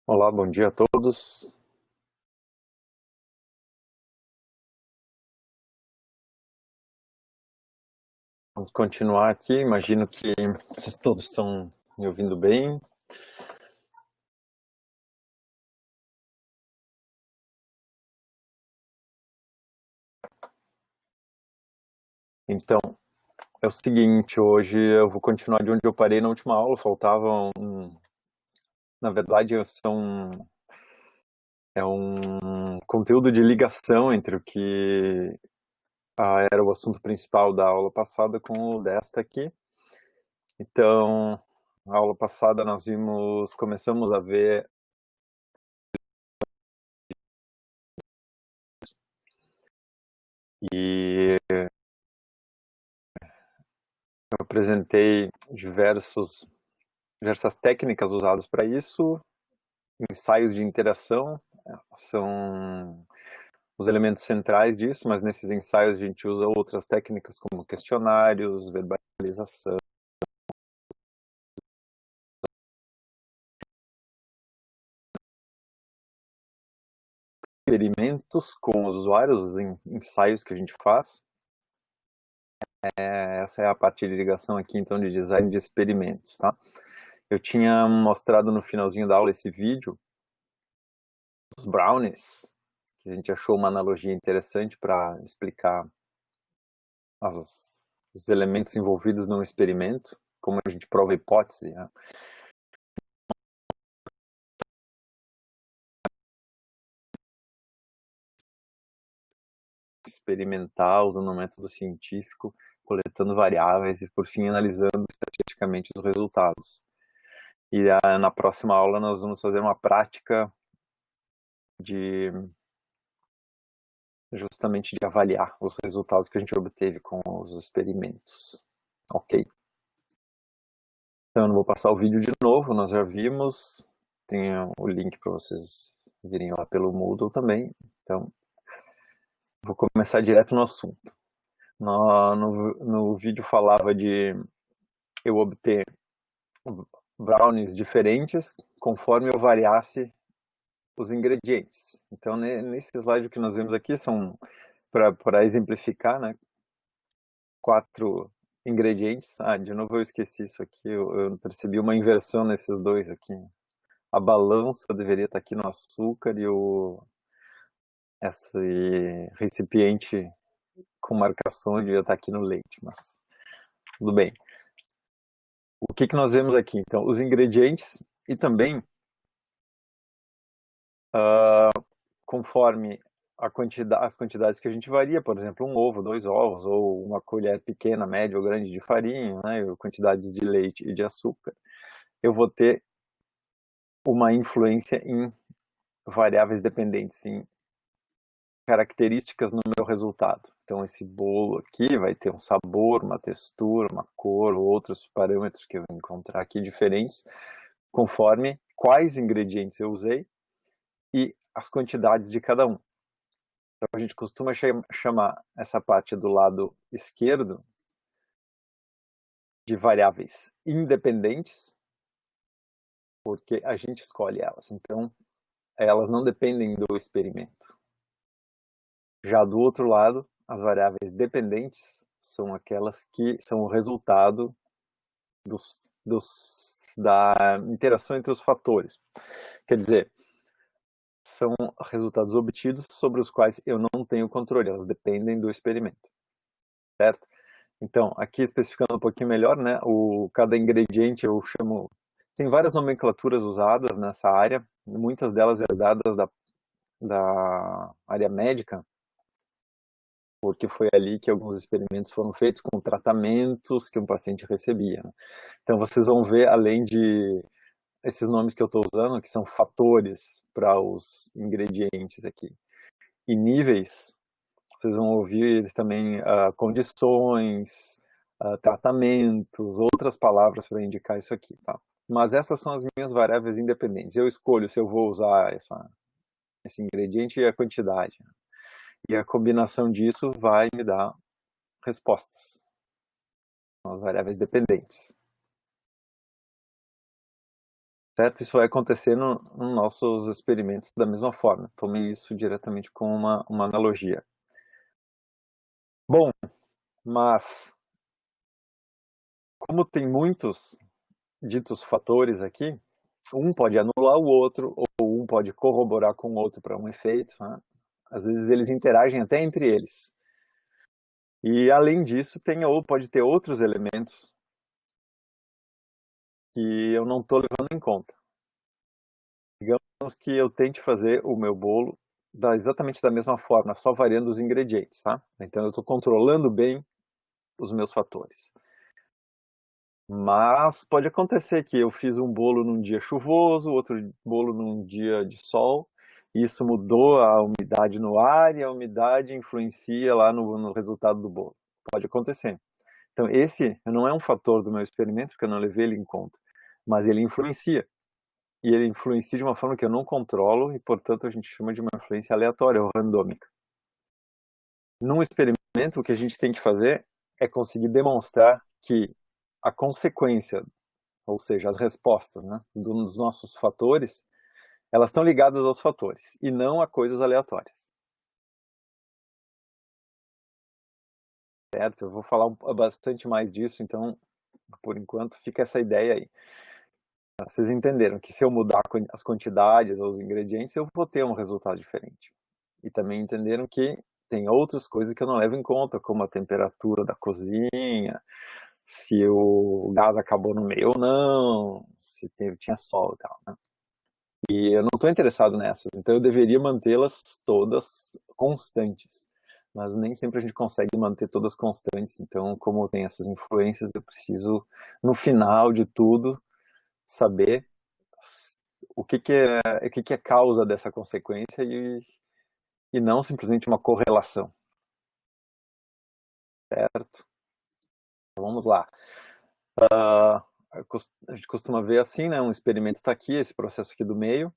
Olá, bom dia a todos. Vamos continuar aqui. Imagino que vocês todos estão me ouvindo bem. Então, é o seguinte, hoje eu vou continuar de onde eu parei na última aula. Na verdade, é um conteúdo de ligação entre o que era o assunto principal da aula passada com o desta aqui. Então, na aula passada começamos a ver e eu apresentei diversas técnicas usadas para isso. Ensaios de interação são os elementos centrais disso, mas nesses ensaios a gente usa outras técnicas como questionários, verbalização, experimentos com os usuários, os ensaios que a gente faz. Essa é a parte de ligação aqui, então, de design de experimentos, tá? Eu tinha mostrado no finalzinho da aula esse vídeo, os brownies, que a gente achou uma analogia interessante para explicar os elementos envolvidos num experimento, como a gente prova a hipótese, né? Experimental, usando um método científico, coletando variáveis e, por fim, analisando estatisticamente os resultados. E na próxima aula nós vamos fazer uma prática justamente de avaliar os resultados que a gente obteve com os experimentos. Ok. Então eu não vou passar o vídeo de novo, nós já vimos, tem o link para vocês virem lá pelo Moodle também. Então, vou começar direto no assunto. No vídeo falava de eu obter brownies diferentes conforme eu variasse os ingredientes. Então, nesse slide que nós vemos aqui, são, para exemplificar, né, 4 ingredientes. De novo eu esqueci isso aqui, eu percebi uma inversão nesses dois aqui. A balança deveria estar aqui no açúcar e esse recipiente com marcação devia estar aqui no leite, mas tudo bem. O que nós vemos aqui? Então, os ingredientes e também conforme as quantidades que a gente varia, por exemplo, um ovo, 2 ovos, ou uma colher pequena, média ou grande de farinha, né, quantidades de leite e de açúcar, eu vou ter uma influência em variáveis dependentes, em características no meu resultado. Então, esse bolo aqui vai ter um sabor, uma textura, uma cor, outros parâmetros que eu vou encontrar aqui diferentes, conforme quais ingredientes eu usei e as quantidades de cada um. Então, a gente costuma chamar essa parte do lado esquerdo de variáveis independentes, porque a gente escolhe elas. Então, elas não dependem do experimento. Já do outro lado, as variáveis dependentes são aquelas que são o resultado da interação entre os fatores. Quer dizer, são resultados obtidos sobre os quais eu não tenho controle, elas dependem do experimento, certo? Então, aqui especificando um pouquinho melhor, né, cada ingrediente eu chamo... Tem várias nomenclaturas usadas nessa área, muitas delas herdadas da área médica, porque foi ali que alguns experimentos foram feitos com tratamentos que um paciente recebia. Então, vocês vão ver, além de esses nomes que eu estou usando, que são fatores para os ingredientes aqui, e níveis, vocês vão ouvir também condições, tratamentos, outras palavras para indicar isso aqui, tá? Mas essas são as minhas variáveis independentes. Eu escolho se eu vou usar esse ingrediente e a quantidade. E a combinação disso vai me dar respostas. São as variáveis dependentes. certo? Isso vai acontecer nos nossos experimentos da mesma forma. Tome isso diretamente com uma analogia. Bom, mas como tem muitos ditos fatores aqui, um pode anular o outro, ou um pode corroborar com o outro para um efeito, né? Às vezes eles interagem até entre eles. E além disso, pode ter outros elementos que eu não estou levando em conta. Digamos que eu tente fazer o meu bolo exatamente da mesma forma, só variando os ingredientes, tá? Então eu estou controlando bem os meus fatores. Mas pode acontecer que eu fiz um bolo num dia chuvoso, outro bolo num dia de sol, e isso mudou a umidade no ar e a umidade influencia lá no resultado do bolo. Pode acontecer. Então esse não é um fator do meu experimento, porque eu não levei ele em conta, mas ele influencia. E ele influencia de uma forma que eu não controlo e, portanto, a gente chama de uma influência aleatória ou randômica. Num experimento, o que a gente tem que fazer é conseguir demonstrar que a consequência, ou seja, as respostas, né, dos nossos fatores, elas estão ligadas aos fatores e não a coisas aleatórias. Certo? Eu vou falar bastante mais disso, então, por enquanto, fica essa ideia aí. Vocês entenderam que se eu mudar as quantidades ou os ingredientes, eu vou ter um resultado diferente. E também entenderam que tem outras coisas que eu não levo em conta, como a temperatura da cozinha, se o gás acabou no meio ou não, se tinha sol e tal, né? E eu não estou interessado nessas, então eu deveria mantê-las todas constantes. Mas nem sempre a gente consegue manter todas constantes, então como tem essas influências, eu preciso, no final de tudo, saber o que é causa dessa consequência e não simplesmente uma correlação, certo? Então, vamos lá. A gente costuma ver assim, né? Um experimento está aqui, esse processo aqui do meio,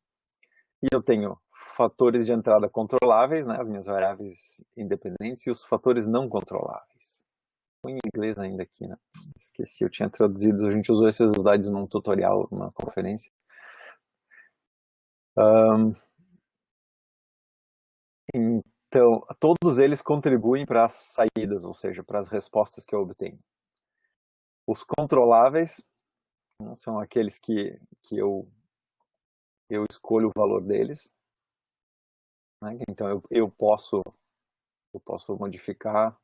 e eu tenho fatores de entrada controláveis, né? As minhas variáveis independentes, e os fatores não controláveis. Estou em inglês ainda aqui, né? Esqueci, eu tinha traduzido, a gente usou esses slides num tutorial, numa conferência. Então, todos eles contribuem para as saídas, ou seja, para as respostas que eu obtenho. Os controláveis, né, são aqueles que eu escolho o valor deles, né? Então eu posso modificar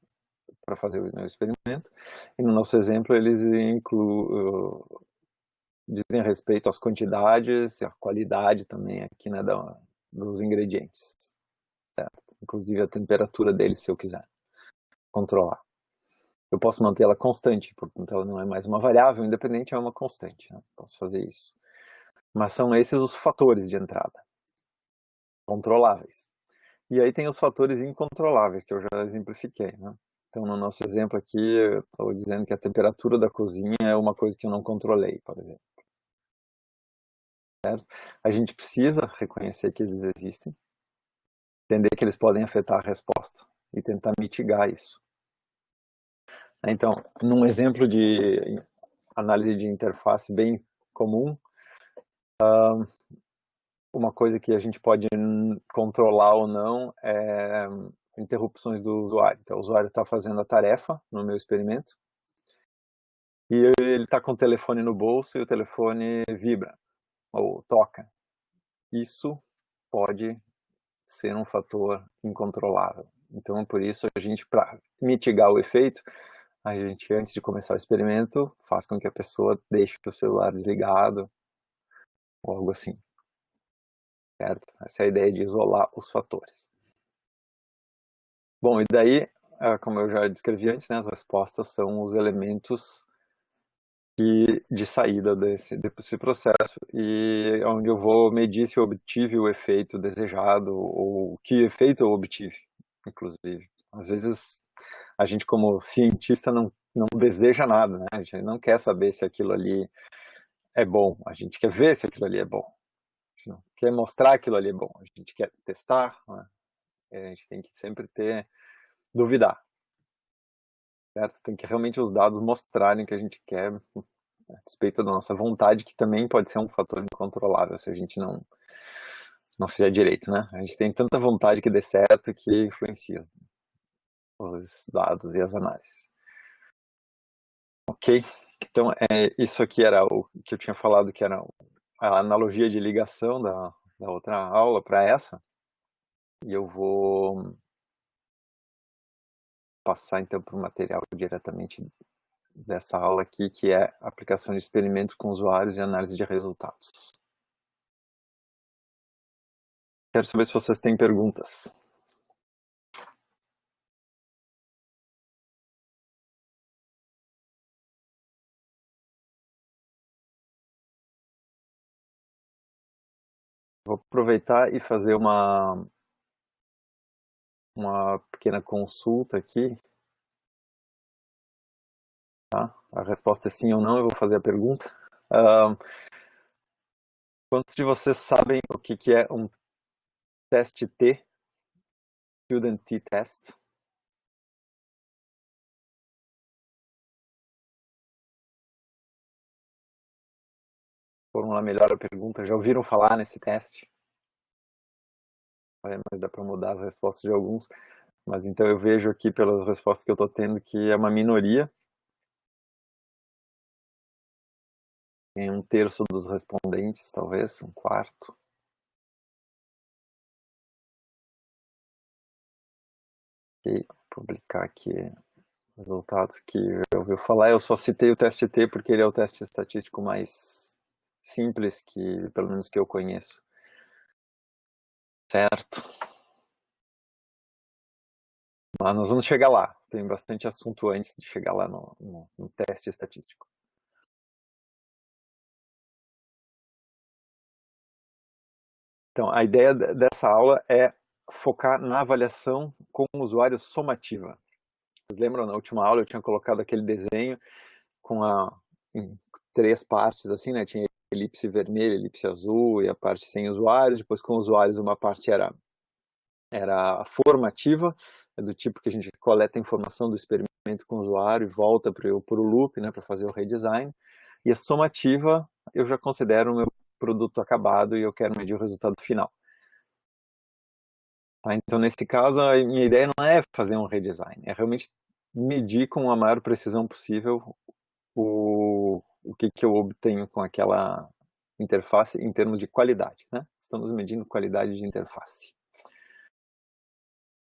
para fazer o meu experimento. E no nosso exemplo eles dizem respeito às quantidades, à qualidade também aqui, né, dos ingredientes, certo? Inclusive a temperatura deles, se eu quiser controlar. Eu posso mantê-la constante, portanto ela não é mais uma variável independente, é uma constante, né? Posso fazer isso. Mas são esses os fatores de entrada, controláveis. E aí tem os fatores incontroláveis, que eu já exemplifiquei, né? Então, no nosso exemplo aqui, eu estou dizendo que a temperatura da cozinha é uma coisa que eu não controlei, por exemplo. Certo? A gente precisa reconhecer que eles existem, entender que eles podem afetar a resposta e tentar mitigar isso. Então, num exemplo de análise de interface bem comum, uma coisa que a gente pode controlar ou não é interrupções do usuário. Então, o usuário está fazendo a tarefa no meu experimento e ele está com o telefone no bolso e o telefone vibra ou toca. Isso pode ser um fator incontrolável. Então, por isso, a gente, para mitigar o efeito, a gente, antes de começar o experimento, faz com que a pessoa deixe o celular desligado ou algo assim. Certo? Essa é a ideia de isolar os fatores. Bom, e daí, como eu já descrevi antes, né, as respostas são os elementos de saída desse processo e onde eu vou medir se eu obtive o efeito desejado ou que efeito eu obtive, inclusive. Às vezes, a gente como cientista não deseja nada, né? A gente não quer saber se aquilo ali é bom, a gente quer ver se aquilo ali é bom. A gente não quer mostrar aquilo ali é bom, a gente quer testar, né? A gente tem que sempre duvidar, certo? Tem que realmente os dados mostrarem que a gente quer a despeito da nossa vontade, que também pode ser um fator incontrolável se a gente não fizer direito, né? A gente tem tanta vontade que dê certo que influencia os dados e as análises. Ok? Então, isso aqui era o que eu tinha falado, que era a analogia de ligação da outra aula para essa. E eu vou passar, então, para o material diretamente dessa aula aqui, que é aplicação de experimentos com usuários e análise de resultados. Quero saber se vocês têm perguntas. Vou aproveitar e fazer uma pequena consulta aqui. Tá? A resposta é sim ou não, eu vou fazer a pergunta. Quantos de vocês sabem o que é um teste T, Student T-Test? Fórmula melhor a pergunta. Já ouviram falar nesse teste? Mas dá para mudar as respostas de alguns. Mas então eu vejo aqui pelas respostas que eu estou tendo que é uma minoria. Tem 1/3 dos respondentes, talvez, 1/4. Ok, vou publicar aqui resultados que eu ouvi falar. Eu só citei o teste T porque ele é o teste estatístico mais simples, que pelo menos que eu conheço. Certo. Mas nós vamos chegar lá. Tem bastante assunto antes de chegar lá no teste estatístico. Então, a ideia dessa aula é focar na avaliação com o usuário somativa. Vocês lembram, na última aula eu tinha colocado aquele desenho em 3 partes, assim, né? Tinha elipse vermelha, elipse azul e a parte sem usuários. Depois, com usuários, uma parte era formativa, do tipo que a gente coleta a informação do experimento com o usuário e volta para o loop, né, para fazer o redesign. E a somativa eu já considero o meu produto acabado e eu quero medir o resultado final. Tá? Então, nesse caso, a minha ideia não é fazer um redesign, é realmente medir com a maior precisão possível o que eu obtenho com aquela interface em termos de qualidade, né? Estamos medindo qualidade de interface.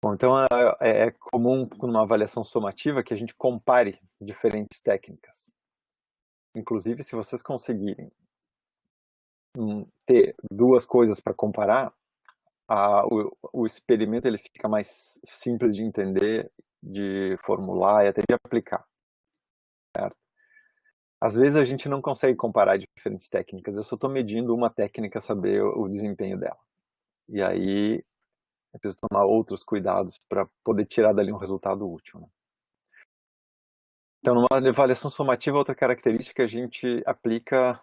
Bom, então é comum numa avaliação somativa que a gente compare diferentes técnicas. Inclusive, se vocês conseguirem ter 2 coisas para comparar, o experimento ele fica mais simples de entender, de formular e até de aplicar. Certo? Às vezes a gente não consegue comparar diferentes técnicas, eu só estou medindo uma técnica, saber o desempenho dela. E aí eu preciso tomar outros cuidados para poder tirar dali um resultado útil. Né? Então, numa avaliação somativa, outra característica que a gente aplica,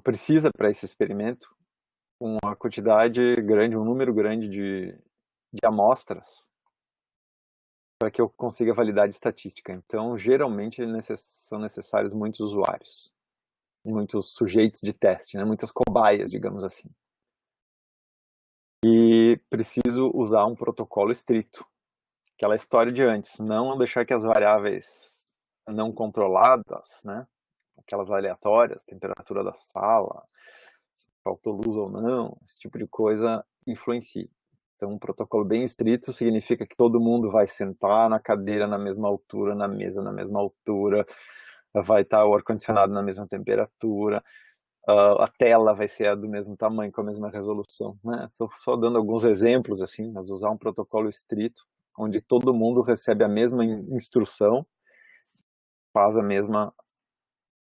precisa para esse experimento, uma quantidade grande, um número grande de amostras para que eu consiga a validade estatística. Então, geralmente, são necessários muitos usuários, muitos sujeitos de teste, né? Muitas cobaias, digamos assim. E preciso usar um protocolo estrito. Aquela história de antes, não deixar que as variáveis não controladas, né? Aquelas aleatórias, temperatura da sala, se faltou luz ou não, esse tipo de coisa influencia. Então, um protocolo bem estrito significa que todo mundo vai sentar na cadeira na mesma altura, na mesa na mesma altura, vai estar o ar-condicionado na mesma temperatura, a tela vai ser do mesmo tamanho, com a mesma resolução. Né? Estou só dando alguns exemplos, assim, mas usar um protocolo estrito, onde todo mundo recebe a mesma instrução,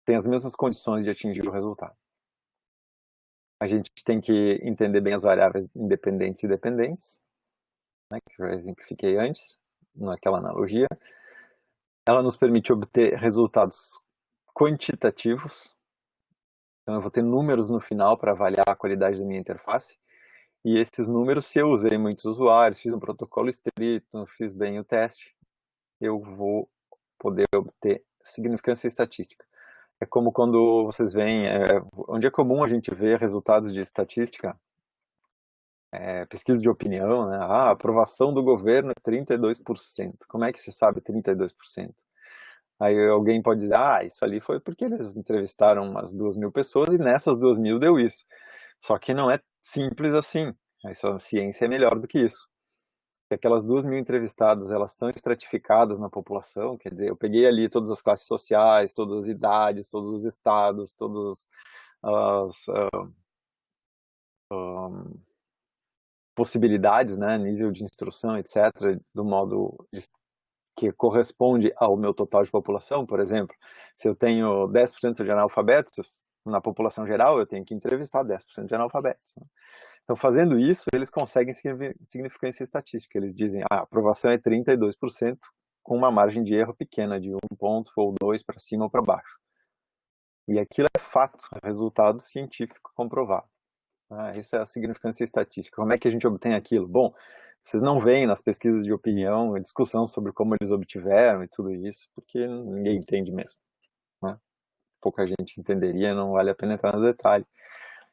tem as mesmas condições de atingir o resultado. A gente tem que entender bem as variáveis independentes e dependentes, né, que eu já exemplifiquei antes, naquela analogia. Ela nos permite obter resultados quantitativos, então eu vou ter números no final para avaliar a qualidade da minha interface, e esses números, se eu usei muitos usuários, fiz um protocolo estrito, fiz bem o teste, eu vou poder obter significância estatística. É como quando vocês veem, onde é comum a gente ver resultados de estatística, pesquisa de opinião, né? A aprovação do governo é 32%. Como é que se sabe 32%? Aí alguém pode dizer, isso ali foi porque eles entrevistaram umas 2.000 pessoas e nessas 2.000 deu isso. Só que não é simples assim. Essa ciência é melhor do que isso. Se aquelas 2.000 entrevistadas, elas estão estratificadas na população, quer dizer, eu peguei ali todas as classes sociais, todas as idades, todos os estados, todas as possibilidades, né, nível de instrução, etc., do modo que corresponde ao meu total de população. Por exemplo, se eu tenho 10% de analfabetos, na população geral eu tenho que entrevistar 10% de analfabetos. Né? Então, fazendo isso, eles conseguem significância estatística. Eles dizem, a aprovação é 32%, com uma margem de erro pequena, de 1 ponto ou 2 para cima ou para baixo. E aquilo é fato, é resultado científico comprovado. Isso é a significância estatística. Como é que a gente obtém aquilo? Bom, vocês não veem nas pesquisas de opinião a discussão sobre como eles obtiveram e tudo isso, porque ninguém entende mesmo. Né? Pouca gente entenderia, não vale a pena entrar no detalhe.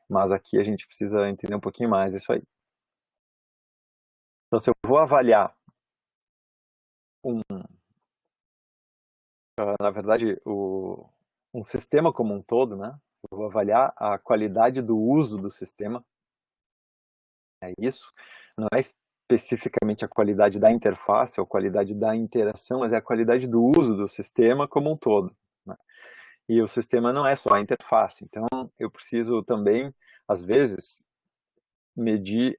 Mas aqui a gente precisa entender um pouquinho mais isso aí. Então, se eu vou avaliar na verdade, um sistema como um todo, né? Eu vou avaliar a qualidade do uso do sistema. É isso. Não é especificamente a qualidade da interface ou a qualidade da interação, mas é a qualidade do uso do sistema como um todo. Né? E o sistema não é só a interface. Então, eu preciso também, às vezes, medir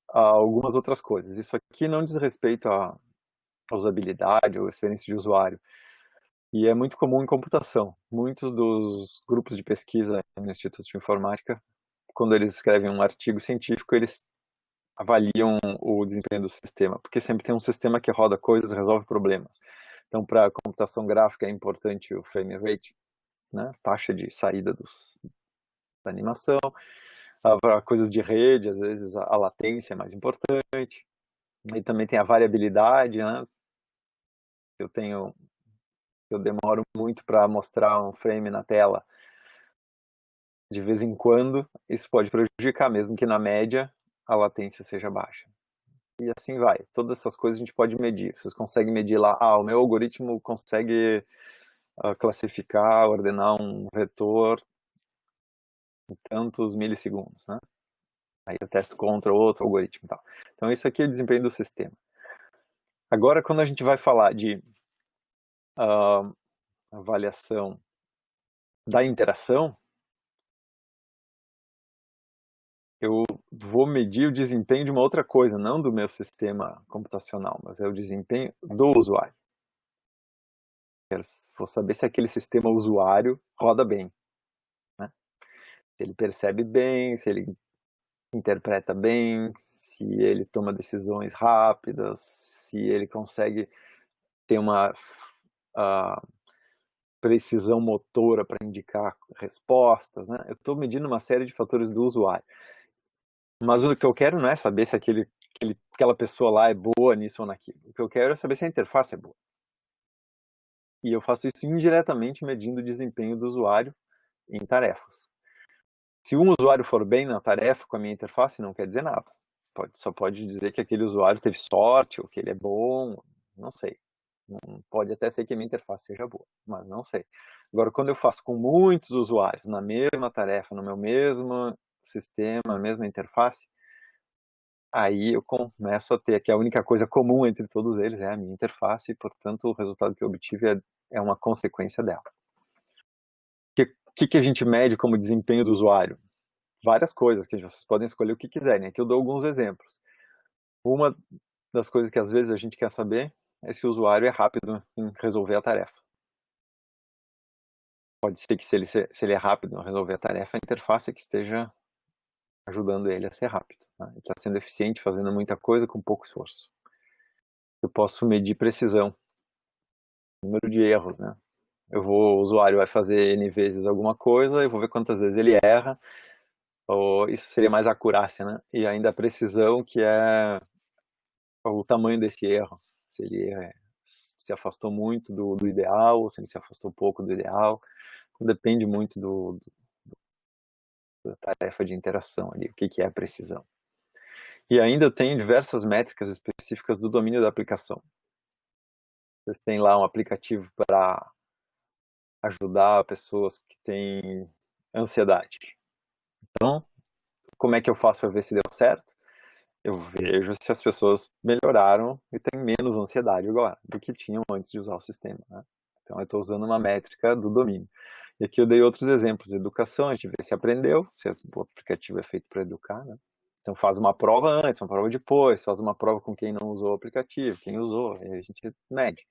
algumas outras coisas. Isso aqui não diz respeito à usabilidade ou experiência de usuário. E é muito comum em computação. Muitos dos grupos de pesquisa no Instituto de Informática, quando eles escrevem um artigo científico, eles avaliam o desempenho do sistema, porque sempre tem um sistema que roda coisas, resolve problemas. Então, para a computação gráfica é importante o frame rate, né? Taxa de saída da animação. Para coisas de rede, às vezes a latência é mais importante. E também tem a variabilidade, né? Eu demoro muito para mostrar um frame na tela. De vez em quando, isso pode prejudicar, mesmo que na média a latência seja baixa. E assim vai. Todas essas coisas a gente pode medir. Vocês conseguem medir lá, o meu algoritmo consegue classificar, ordenar um vetor em tantos milissegundos, né? Aí eu testo contra outro algoritmo e tal. Então isso aqui é o desempenho do sistema. Agora, quando a gente vai falar de avaliação da interação, eu vou medir o desempenho de uma outra coisa, não do meu sistema computacional, mas é o desempenho do usuário. Vou saber se aquele sistema usuário roda bem. Né? Se ele percebe bem, se ele interpreta bem, se ele toma decisões rápidas, se ele consegue ter uma precisão motora para indicar respostas. Né? Eu estou medindo uma série de fatores do usuário. Mas o que eu quero não é saber se aquela pessoa lá é boa nisso ou naquilo. O que eu quero é saber se a interface é boa. E eu faço isso indiretamente medindo o desempenho do usuário em tarefas. Se um usuário for bem na tarefa com a minha interface, não quer dizer nada. Só pode dizer que aquele usuário teve sorte, ou que ele é bom, não sei. Pode até ser que a minha interface seja boa, mas não sei. Agora, quando eu faço com muitos usuários na mesma tarefa, no meu mesmo sistema, na mesma interface, aí eu começo a ter que a única coisa comum entre todos eles é a minha interface, e, portanto, o resultado que eu obtive é uma consequência dela. O que a gente mede como desempenho do usuário? Várias coisas, que vocês podem escolher o que quiserem. Aqui eu dou alguns exemplos. Uma das coisas que às vezes a gente quer saber é se o usuário é rápido em resolver a tarefa. Pode ser que se ele é rápido em resolver a tarefa, a interface é que esteja ajudando ele a ser rápido. Né? Ele está sendo eficiente, fazendo muita coisa com pouco esforço. Eu posso medir precisão, número de erros, né? O usuário vai fazer N vezes alguma coisa, eu vou ver quantas vezes ele erra, ou isso seria mais acurácia, né? E ainda a precisão, que é o tamanho desse erro. Se se afastou muito do ideal, ou se ele se afastou pouco do ideal. Depende muito da tarefa de interação ali, o que é a precisão. E ainda tem diversas métricas específicas do domínio da aplicação. Vocês têm lá um aplicativo para ajudar pessoas que têm ansiedade. Então, como é que eu faço para ver se deu certo? Eu vejo se as pessoas melhoraram e têm menos ansiedade agora do que tinham antes de usar o sistema, né? Então, eu estou usando uma métrica do domínio. E aqui eu dei outros exemplos. Educação, a gente vê se aprendeu, se o aplicativo é feito para educar, né? Então, faz uma prova antes, uma prova depois, faz uma prova com quem não usou o aplicativo, quem usou, e a gente mede.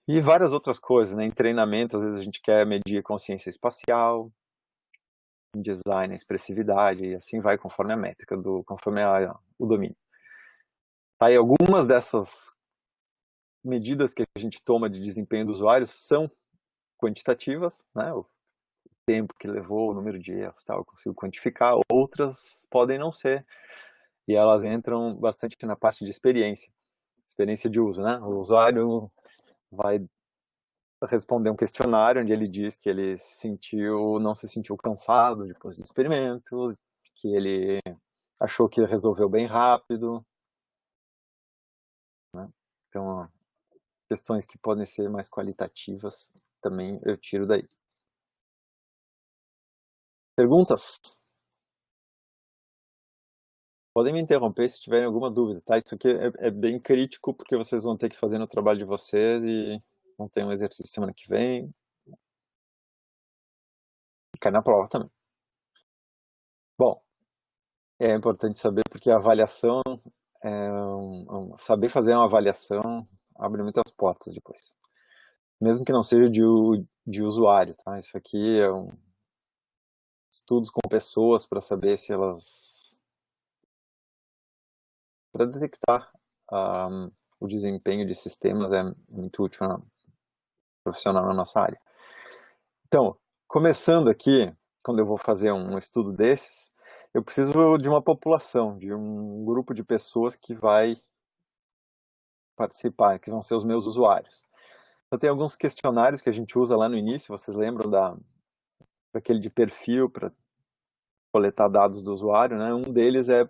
E várias outras coisas, né? Em treinamento, às vezes a gente quer medir consciência espacial, em design, a expressividade, e assim vai conforme a métrica, conforme o domínio. Aí algumas dessas medidas que a gente toma de desempenho do usuário são quantitativas, né? O tempo que levou, o número de erros, tal, eu consigo quantificar. Outras podem não ser, e elas entram bastante na parte de experiência de uso, né? O usuário vai responder um questionário onde ele diz que ele não se sentiu cansado depois do experimento, que ele achou que resolveu bem rápido, né? Então, questões que podem ser mais qualitativas também eu tiro daí. Perguntas? Podem me interromper se tiverem alguma dúvida, tá? Isso aqui é bem crítico porque vocês vão ter que fazer no trabalho de vocês e vão ter um exercício semana que vem. E cai na prova também. Bom, é importante saber porque a avaliação, saber fazer uma avaliação abre muitas portas depois. Mesmo que não seja de usuário, tá? Isso aqui é estudos com pessoas para saber se elas... para detectar o desempenho de sistemas é muito útil profissional na nossa área. Então, começando aqui, quando eu vou fazer um estudo desses, eu preciso de uma população, de um grupo de pessoas que vai participar, que vão ser os meus usuários. Então, tem alguns questionários que a gente usa lá no início, vocês lembram daquele de perfil para coletar dados do usuário, né? Um deles é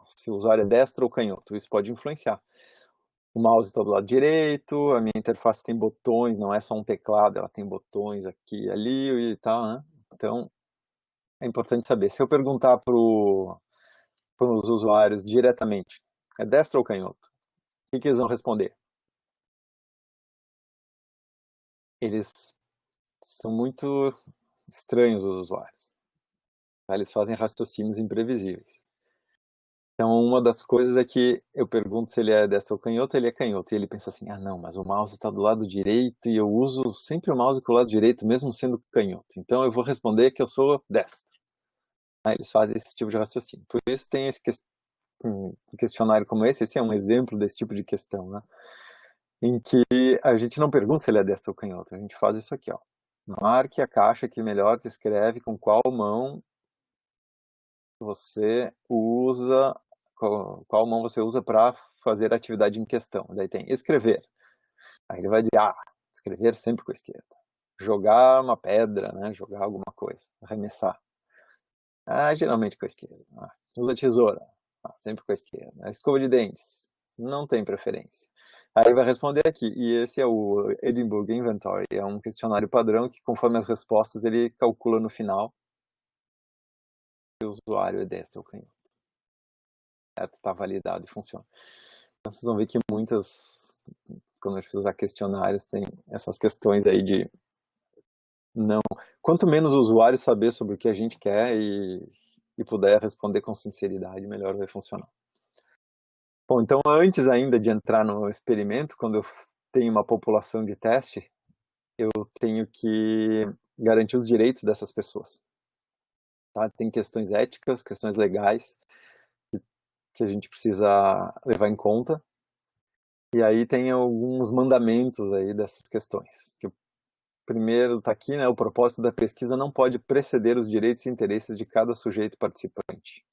se o usuário é destro ou canhoto, isso pode influenciar. O mouse está do lado direito, a minha interface tem botões, não é só um teclado, ela tem botões aqui e ali e tal, né? Então, é importante saber. Se eu perguntar para os usuários diretamente, é destro ou canhoto? O que eles vão responder? Eles são muito estranhos, os usuários. Eles fazem raciocínios imprevisíveis. Então, uma das coisas é que eu pergunto se ele é destro ou canhoto, ele é canhoto. E ele pensa assim, não, mas o mouse está do lado direito e eu uso sempre o mouse com o lado direito, mesmo sendo canhoto. Então, eu vou responder que eu sou destro. Aí eles fazem esse tipo de raciocínio. Por isso tem um questionário como esse é um exemplo desse tipo de questão, né? Em que a gente não pergunta se ele é destro ou canhoto, a gente faz isso aqui, ó. Marque a caixa que melhor descreve com qual mão você usa, qual mão você usa para fazer a atividade em questão. Daí tem escrever. Aí ele vai dizer, escrever sempre com a esquerda. Jogar uma pedra, né? Jogar alguma coisa, arremessar. Geralmente com a esquerda. Usa tesoura. Sempre com a esquerda. A escova de dentes. Não tem preferência. Aí ele vai responder aqui. E esse é o Edinburgh Inventory. É um questionário padrão que, conforme as respostas, ele calcula no final se o usuário é destro ou canhoto. Está validado e funciona. Então, vocês vão ver que quando a gente usar questionários, tem essas questões aí de não. Quanto menos o usuário saber sobre o que a gente quer e puder responder com sinceridade, melhor vai funcionar. Bom, então antes ainda de entrar no experimento, quando eu tenho uma população de teste, eu tenho que garantir os direitos dessas pessoas. Tá? Tem questões éticas, questões legais que a gente precisa levar em conta. E aí tem alguns mandamentos aí dessas questões. Que o primeiro está aqui, né? O propósito da pesquisa não pode preceder os direitos e interesses de cada sujeito participante.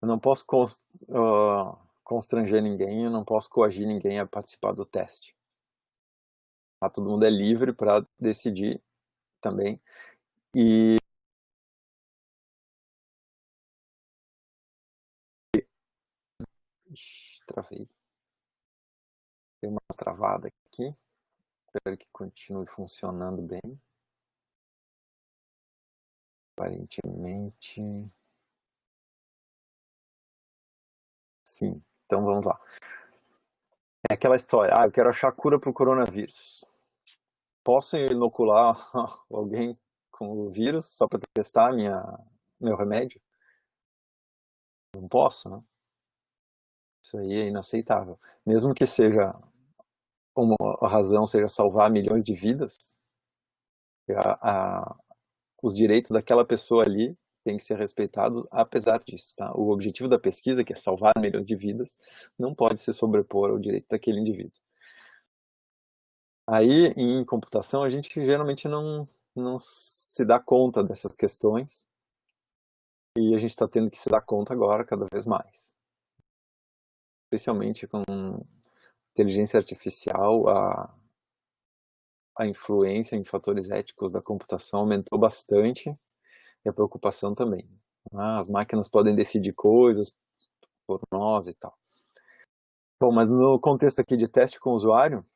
não posso constranger ninguém, eu não posso coagir ninguém a participar do teste. Tá? Todo mundo é livre para decidir também. E ixi, travei. Tem uma travada aqui. Espero que continue funcionando bem. Aparentemente. Sim. Então vamos lá. É aquela história. Eu quero achar cura para o coronavírus. Posso inocular alguém com o vírus só para testar meu remédio? Não posso, né? Isso aí é inaceitável. Mesmo que seja a razão seja salvar milhões de vidas, os direitos daquela pessoa ali têm que ser respeitados apesar disso. Tá? O objetivo da pesquisa, que é salvar milhões de vidas, não pode se sobrepor ao direito daquele indivíduo. Aí, em computação, a gente geralmente não se dá conta dessas questões e a gente está tendo que se dar conta agora cada vez mais. Especialmente com inteligência artificial, a influência em fatores éticos da computação aumentou bastante e a preocupação também. As máquinas podem decidir coisas por nós e tal. Bom, mas no contexto aqui de teste com o usuário,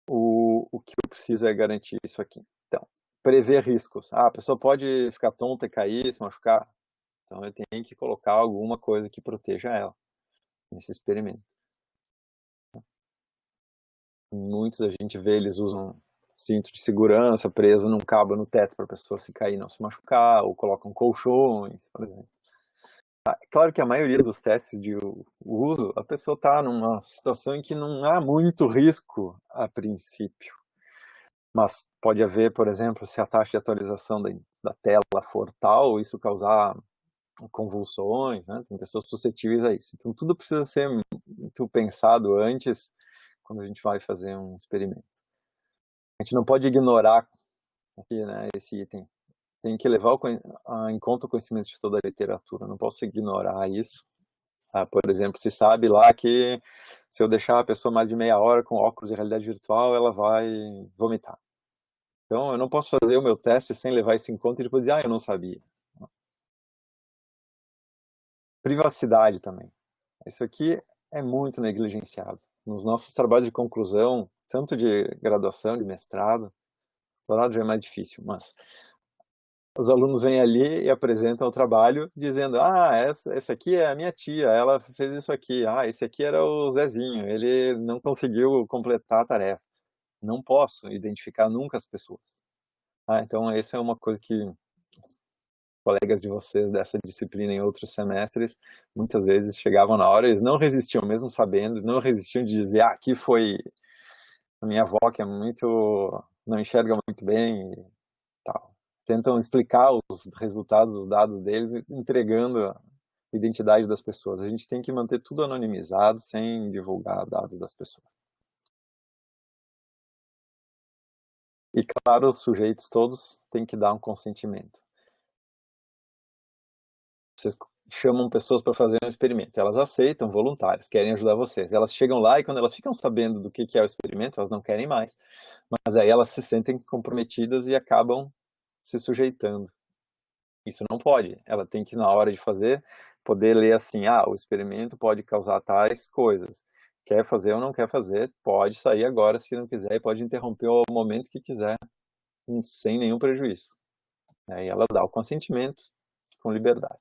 o que eu preciso é garantir isso aqui. Então, prever riscos. A pessoa pode ficar tonta e cair, se machucar. Então eu tenho que colocar alguma coisa que proteja ela nesse experimento. Muitos a gente vê, eles usam cinto de segurança preso num cabo no teto para a pessoa se cair não se machucar, ou colocam colchões, por exemplo. É claro que a maioria dos testes de uso, a pessoa está numa situação em que não há muito risco a princípio. Mas pode haver, por exemplo, se a taxa de atualização da tela for tal, isso causar convulsões, né? Tem pessoas suscetíveis a isso. Então tudo precisa ser muito pensado antes, quando a gente vai fazer um experimento. A gente não pode ignorar aqui, né, esse item. Tem que levar em conta o conhecimento de toda a literatura. Não posso ignorar isso. Por exemplo, se sabe lá que se eu deixar a pessoa mais de meia hora com óculos de realidade virtual, ela vai vomitar. Então, eu não posso fazer o meu teste sem levar isso em conta e depois dizer, eu não sabia. Privacidade também. Isso aqui é muito negligenciado. Nos nossos trabalhos de conclusão, tanto de graduação, de mestrado, doutorado já é mais difícil, mas os alunos vêm ali e apresentam o trabalho dizendo, essa aqui é a minha tia, ela fez isso aqui. Esse aqui era o Zezinho, ele não conseguiu completar a tarefa. Não posso identificar nunca as pessoas. Então, essa é uma coisa que colegas de vocês dessa disciplina em outros semestres, muitas vezes chegavam na hora, eles não resistiam, mesmo sabendo, não resistiam de dizer, aqui foi a minha avó que é não enxerga muito bem e tal. Tentam explicar os resultados, os dados deles, entregando a identidade das pessoas. A gente tem que manter tudo anonimizado, sem divulgar dados das pessoas. E claro, os sujeitos todos têm que dar um consentimento. Vocês chamam pessoas para fazer um experimento, elas aceitam, voluntárias, querem ajudar vocês. Elas chegam lá e quando elas ficam sabendo do que é o experimento, elas não querem mais. Mas aí elas se sentem comprometidas e acabam se sujeitando. Isso não pode. Ela tem que, na hora de fazer, poder ler assim, o experimento pode causar tais coisas. Quer fazer ou não quer fazer, pode sair agora se não quiser e pode interromper o momento que quiser, sem nenhum prejuízo. Aí ela dá o consentimento com liberdade.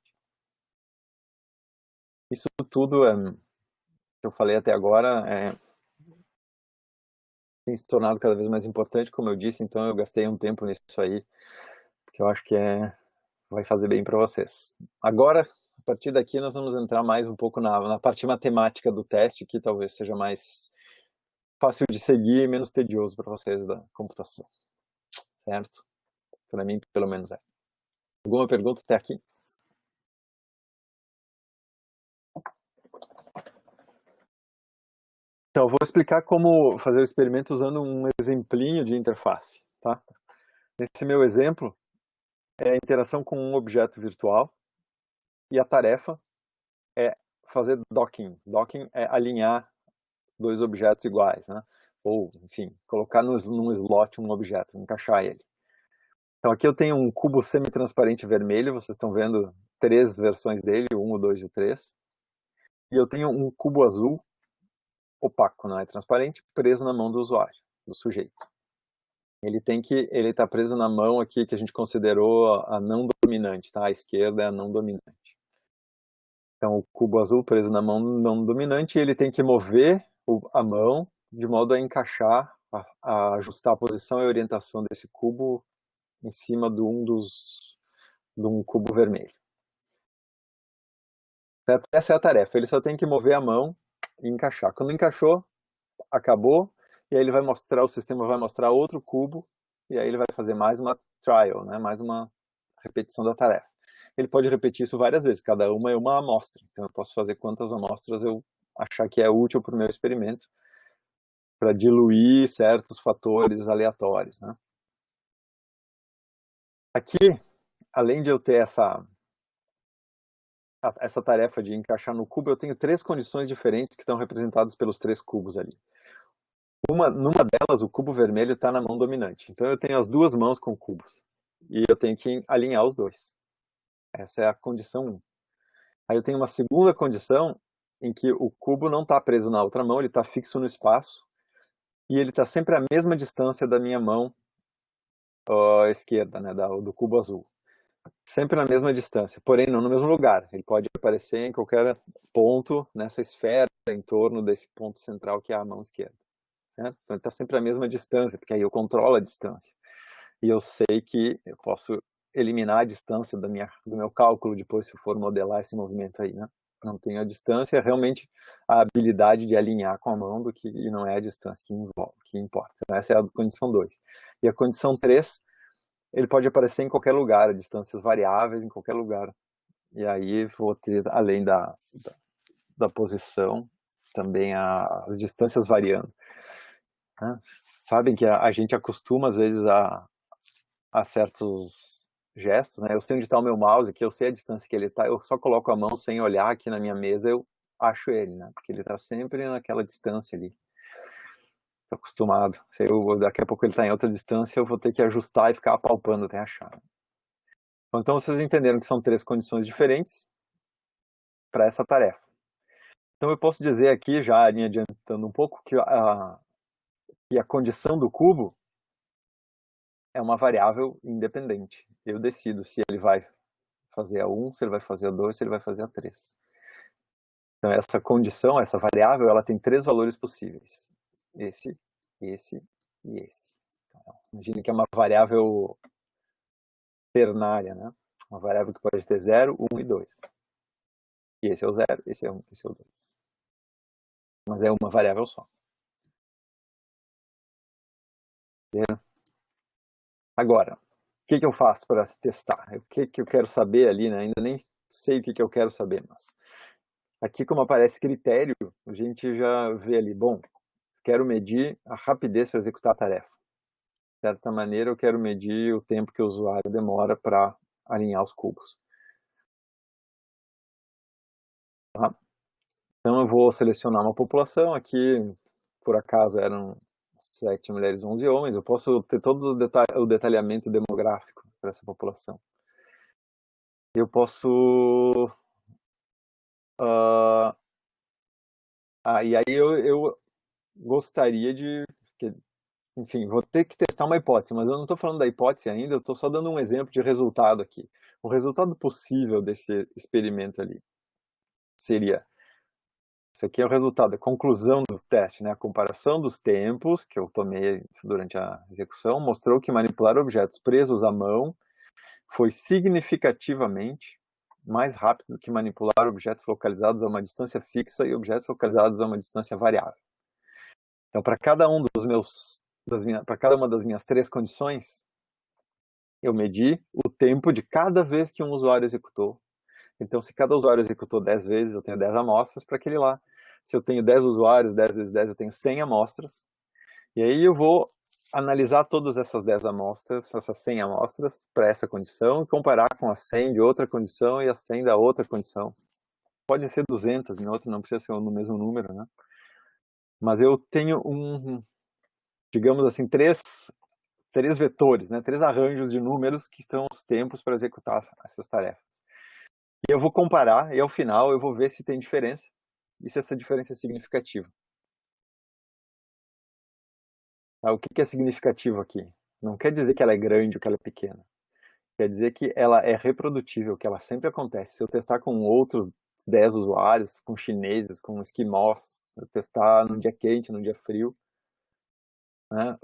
Isso tudo que eu falei até agora tem se tornado cada vez mais importante, como eu disse, então eu gastei um tempo nisso aí, que eu acho que vai fazer bem para vocês. Agora, a partir daqui, nós vamos entrar mais um pouco na parte matemática do teste, que talvez seja mais fácil de seguir e menos tedioso para vocês da computação, certo? Para mim, pelo menos é. Alguma pergunta até aqui? Então, eu vou explicar como fazer o experimento usando um exemplinho de interface, tá? Nesse meu exemplo, é a interação com um objeto virtual e a tarefa é fazer docking. Docking é alinhar dois objetos iguais, né? Ou, enfim, colocar num slot um objeto, encaixar ele. Então aqui eu tenho um cubo semi-transparente vermelho, vocês estão vendo 3 versões dele, o 1, o 2 e o 3. E eu tenho um cubo azul, opaco, não é transparente, preso na mão do usuário, do sujeito. Ele está preso na mão aqui que a gente considerou a não dominante, tá? A esquerda é a não dominante. Então o cubo azul preso na mão não dominante, ele tem que mover a mão de modo a encaixar, a ajustar a posição e a orientação desse cubo em cima de um cubo vermelho. Certo? Essa é a tarefa, ele só tem que mover a mão e encaixar. Quando encaixou, acabou, e aí ele vai mostrar, o sistema vai mostrar outro cubo, e aí ele vai fazer mais uma trial, né? Mais uma repetição da tarefa. Ele pode repetir isso várias vezes, cada uma é uma amostra, então eu posso fazer quantas amostras eu achar que é útil para o meu experimento, para diluir certos fatores aleatórios, né? Aqui, além de eu ter essa tarefa de encaixar no cubo, eu tenho 3 condições diferentes que estão representadas pelos 3 cubos ali. Numa delas, o cubo vermelho está na mão dominante. Então eu tenho as 2 mãos com cubos. E eu tenho que alinhar os dois. Essa é a condição 1. Aí eu tenho uma segunda condição em que o cubo não está preso na outra mão, ele está fixo no espaço. E ele está sempre à mesma distância da minha mão esquerda, né, do cubo azul. Sempre na mesma distância, porém não no mesmo lugar. Ele pode aparecer em qualquer ponto nessa esfera, em torno desse ponto central que é a mão esquerda. Certo? Então ele está sempre à mesma distância, porque aí eu controlo a distância. E eu sei que eu posso eliminar a distância do meu cálculo depois, se eu for modelar esse movimento aí, né? Não tenho a distância, é realmente a habilidade de alinhar com a mão e não é a distância que importa. Então, essa é a condição 2. E a condição 3, ele pode aparecer em qualquer lugar, a distâncias variáveis em qualquer lugar. E aí vou ter, além da posição, também as distâncias variando. Né? Sabem que a gente acostuma, às vezes, a certos gestos, né? Eu sei onde está o meu mouse, que eu sei a distância que ele está, eu só coloco a mão sem olhar aqui na minha mesa, eu acho ele, né? Porque ele está sempre naquela distância ali. Estou acostumado. Se daqui a pouco ele está em outra distância, eu vou ter que ajustar e ficar apalpando até achar. Então vocês entenderam que são 3 condições diferentes para essa tarefa. Então eu posso dizer aqui, já adiantando um pouco, que a condição do cubo é uma variável independente. Eu decido se ele vai fazer a 1, se ele vai fazer a 2, se ele vai fazer a 3. Então essa condição, essa variável, ela tem 3 valores possíveis. Esse e esse. Então, imagine que é uma variável ternária, né? Uma variável que pode ter 0, 1 e 2. E esse é o 0, esse é o 1, esse é o 2. Mas é uma variável só. Agora, o que eu faço para testar? O que eu quero saber ali, né? Ainda nem sei o que eu quero saber, mas aqui como aparece critério, a gente já vê ali, bom, quero medir a rapidez para executar a tarefa. De certa maneira, eu quero medir o tempo que o usuário demora para alinhar os cubos. Tá? Então eu vou selecionar uma população, aqui por acaso eram 7 mulheres, 11 homens, eu posso ter todo o detalhamento demográfico para essa população. Eu posso... e aí eu gostaria de... Enfim, vou ter que testar uma hipótese, mas eu não estou falando da hipótese ainda, eu estou só dando um exemplo de resultado aqui. O resultado possível desse experimento ali seria... Isso aqui é o resultado, a conclusão dos testes, né? A comparação dos tempos que eu tomei durante a execução mostrou que manipular objetos presos à mão foi significativamente mais rápido do que manipular objetos localizados a uma distância fixa e objetos localizados a uma distância variável. Então, para cada uma das minhas 3 condições, eu medi o tempo de cada vez que um usuário executou. Então, se cada usuário executou 10 vezes, eu tenho 10 amostras para aquele lá. Se eu tenho 10 usuários, 10 vezes 10, eu tenho 100 amostras. E aí eu vou analisar todas essas 10 amostras, essas 100 amostras, para essa condição, e comparar com a 100 de outra condição e a 100 da outra condição. pode ser 200, em outro não precisa ser no mesmo número, né? Mas eu tenho digamos assim, três vetores, né? 3 arranjos de números que estão os tempos para executar essas tarefas. E eu vou comparar, e ao final eu vou ver se tem diferença, e se essa diferença é significativa. O que é significativo aqui? Não quer dizer que ela é grande ou que ela é pequena. Quer dizer que ela é reprodutível, que ela sempre acontece. Se eu testar com outros 10 usuários, com chineses, com esquimós, se eu testar num dia quente, num dia frio, né,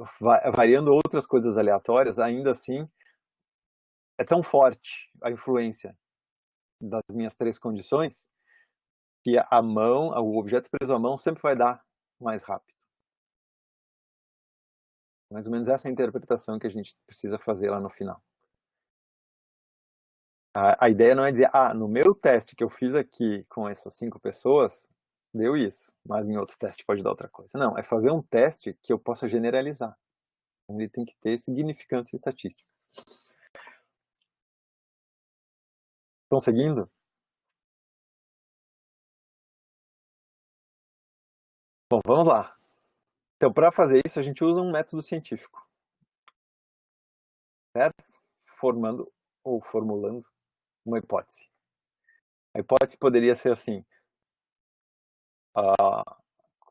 variando outras coisas aleatórias, ainda assim, é tão forte a influência das minhas 3 condições, que a mão, o objeto preso à mão sempre vai dar mais rápido. Mais ou menos essa é a interpretação que a gente precisa fazer lá no final. A ideia não é dizer, no meu teste que eu fiz aqui com essas 5 pessoas, deu isso, mas em outro teste pode dar outra coisa. Não, é fazer um teste que eu possa generalizar. Ele tem que ter significância estatística. Estão seguindo? Bom, vamos lá. Então, para fazer isso, a gente usa um método científico, certo? Formando ou formulando uma hipótese. A hipótese poderia ser assim: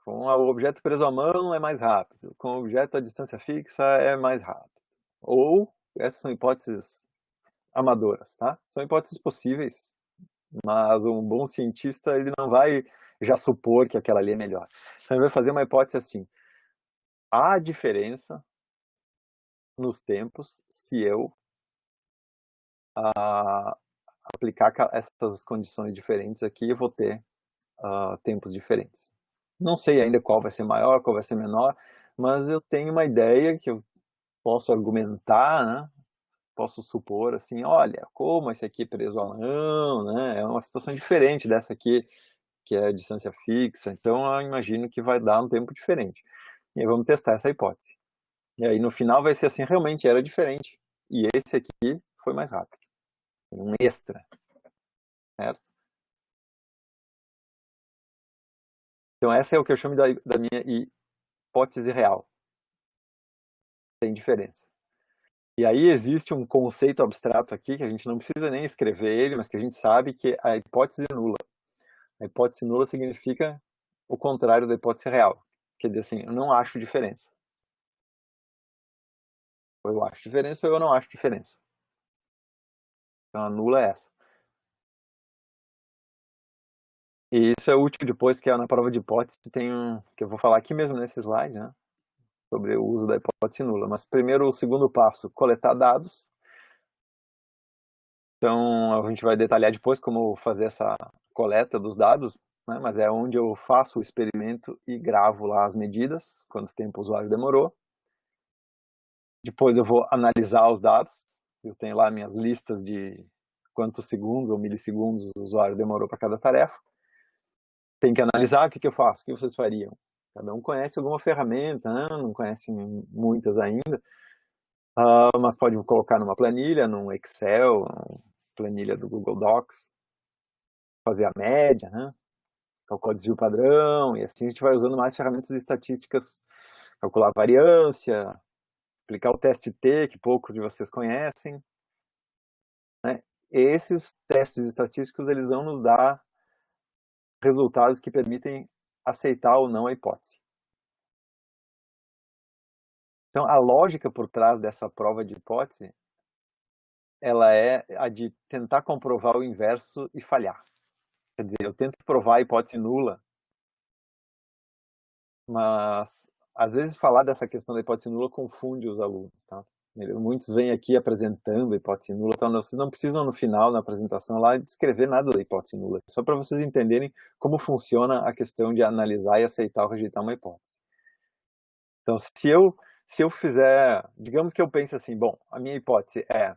com o objeto preso à mão é mais rápido, com o objeto à distância fixa é mais rápido. Ou, essas são hipóteses amadoras, tá? São hipóteses possíveis, mas um bom cientista ele não vai já supor que aquela ali é melhor. Então ele vai fazer uma hipótese assim: há diferença nos tempos se eu aplicar essas condições diferentes aqui, eu vou ter tempos diferentes. Não sei ainda qual vai ser maior, qual vai ser menor, mas eu tenho uma ideia que eu posso argumentar, né? Posso supor assim, olha, como esse aqui é preso à mão, né? É uma situação diferente dessa aqui, que é a distância fixa, então eu imagino que vai dar um tempo diferente. E aí vamos testar essa hipótese. E aí no final vai ser assim, realmente era diferente. E esse aqui foi mais rápido. Um extra, certo? Então essa é o que eu chamo da minha hipótese real. Tem diferença. E aí existe um conceito abstrato aqui, que a gente não precisa nem escrever ele, mas que a gente sabe que é a hipótese nula. A hipótese nula significa o contrário da hipótese real. Quer dizer assim, eu não acho diferença. Ou eu acho diferença ou eu não acho diferença. Então a nula é essa. E isso é útil depois, que é na prova de hipótese, tem que eu vou falar aqui mesmo nesse slide, né? Sobre o uso da hipótese nula. Mas primeiro, o segundo passo, coletar dados. Então a gente vai detalhar depois como fazer essa coleta dos dados, né? Mas é onde eu faço o experimento e gravo lá as medidas, quanto tempo o usuário demorou. Depois eu vou analisar os dados, eu tenho lá minhas listas de quantos segundos ou milissegundos o usuário demorou para cada tarefa. Tem que analisar, o que eu faço, o que vocês fariam? Cada um conhece alguma ferramenta, né? Não conhece muitas ainda, mas pode colocar numa planilha, num Excel, planilha do Google Docs, fazer a média, né? Calcular desvio padrão, e assim a gente vai usando mais ferramentas estatísticas, calcular a variância, aplicar o teste T, que poucos de vocês conhecem, né? Esses testes estatísticos, eles vão nos dar resultados que permitem aceitar ou não a hipótese. Então, a lógica por trás dessa prova de hipótese, ela é a de tentar comprovar o inverso e falhar. Quer dizer, eu tento provar a hipótese nula, mas às vezes falar dessa questão da hipótese nula confunde os alunos, tá? Muitos vêm aqui apresentando a hipótese nula, então vocês não precisam no final, na apresentação lá, descrever nada da hipótese nula, só para vocês entenderem como funciona a questão de analisar e aceitar ou rejeitar uma hipótese. Então, se eu fizer, digamos que eu pense assim, bom, a minha hipótese é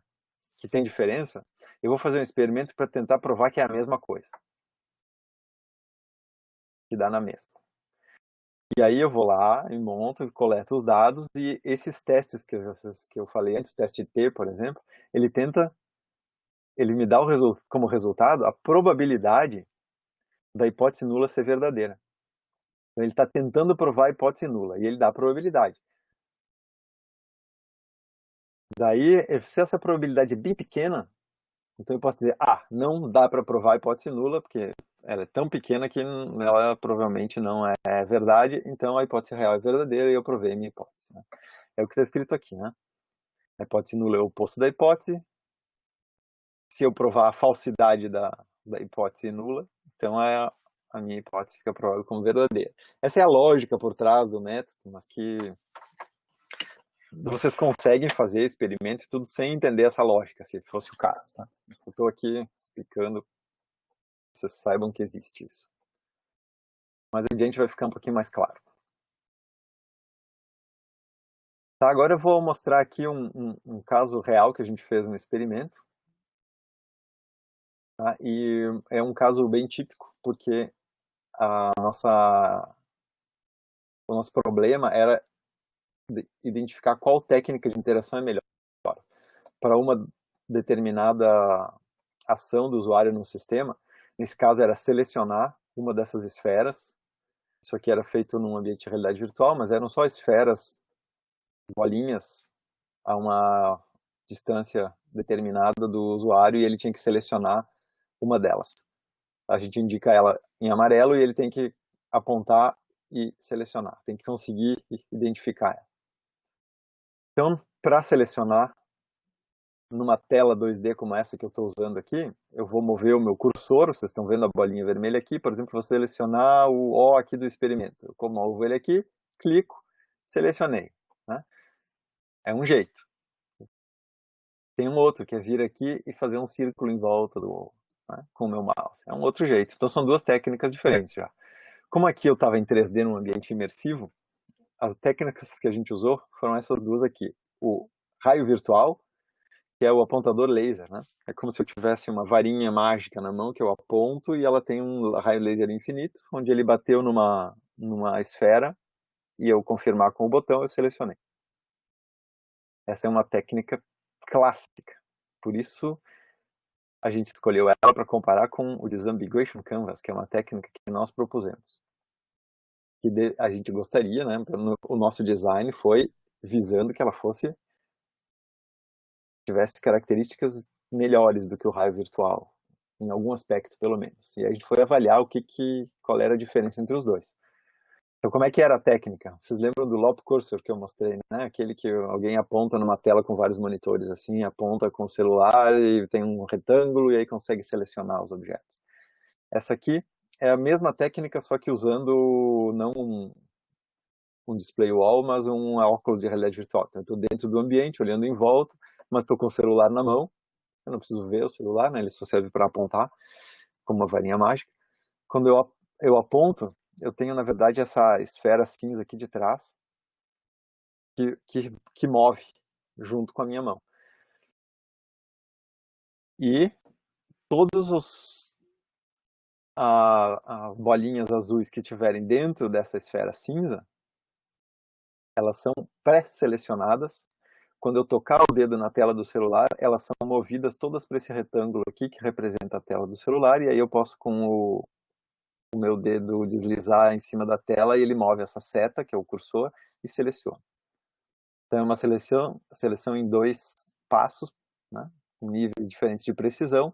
que tem diferença, eu vou fazer um experimento para tentar provar que é a mesma coisa, que dá na mesma. E aí eu vou lá e monto, coleto os dados, e esses testes que eu falei antes, o teste T, por exemplo, ele me dá como resultado a probabilidade da hipótese nula ser verdadeira. Então ele está tentando provar a hipótese nula, e ele dá a probabilidade. Daí, se essa probabilidade é bem pequena, então eu posso dizer, não dá para provar a hipótese nula, porque ela é tão pequena que ela provavelmente não é verdade, então a hipótese real é verdadeira e eu provei a minha hipótese. Né? É o que está escrito aqui, né? A hipótese nula é o oposto da hipótese. Se eu provar a falsidade da hipótese nula, então a minha hipótese fica provada como verdadeira. Essa é a lógica por trás do método, mas que vocês conseguem fazer experimento e tudo sem entender essa lógica, se fosse o caso. Tá? Eu estou aqui explicando, vocês saibam que existe isso. Mas adiante vai ficar um pouquinho mais claro. Tá, agora eu vou mostrar aqui um caso real que a gente fez no experimento. Tá? E é um caso bem típico, porque o nosso problema era identificar qual técnica de interação é melhor para uma determinada ação do usuário no sistema. Nesse caso era selecionar uma dessas esferas. Isso aqui era feito num ambiente de realidade virtual, mas eram só esferas, bolinhas, a uma distância determinada do usuário, e ele tinha que selecionar uma delas. A gente indica ela em amarelo e ele tem que apontar e selecionar, tem que conseguir identificar ela. Então, para selecionar numa tela 2D como essa que eu estou usando aqui, eu vou mover o meu cursor, vocês estão vendo a bolinha vermelha aqui, por exemplo, vou selecionar o O aqui do experimento. Eu movo ele aqui, clico, selecionei. Né? É um jeito. Tem um outro, que é vir aqui e fazer um círculo em volta do O, né? Com o meu mouse. É um outro jeito. Então são duas técnicas diferentes já. Como aqui eu estava em 3D num ambiente imersivo, as técnicas que a gente usou foram essas duas aqui. O raio virtual, que é o apontador laser, né? É como se eu tivesse uma varinha mágica na mão que eu aponto e ela tem um raio laser infinito, onde ele bateu numa esfera e eu confirmar com o botão, eu selecionei. Essa é uma técnica clássica. Por isso, a gente escolheu ela para comparar com o Disambiguation Canvas, que é uma técnica que nós propusemos. Que a gente gostaria, né? O nosso design foi visando que ela tivesse características melhores do que o raio virtual, em algum aspecto pelo menos. E a gente foi avaliar qual era a diferença entre os dois. Então, como é que era a técnica? Vocês lembram do Loop Cursor que eu mostrei, né? Aquele que alguém aponta numa tela com vários monitores, assim, aponta com o celular e tem um retângulo e aí consegue selecionar os objetos. Essa aqui é a mesma técnica, só que usando não um display wall, mas um óculos de realidade virtual. Então, eu estou dentro do ambiente, olhando em volta, mas estou com o celular na mão. Eu não preciso ver o celular, né? Ele só serve para apontar, como uma varinha mágica. Quando eu aponto, eu tenho, na verdade, essa esfera cinza aqui de trás, que move junto com a minha mão. E todos as bolinhas azuis que estiverem dentro dessa esfera cinza, elas são pré-selecionadas. Quando eu tocar o dedo na tela do celular, elas são movidas todas para esse retângulo aqui, que representa a tela do celular, e aí eu posso, com o meu dedo, deslizar em cima da tela e ele move essa seta, que é o cursor, e seleciona. Então é uma seleção em 2 passos, né, com níveis diferentes de precisão,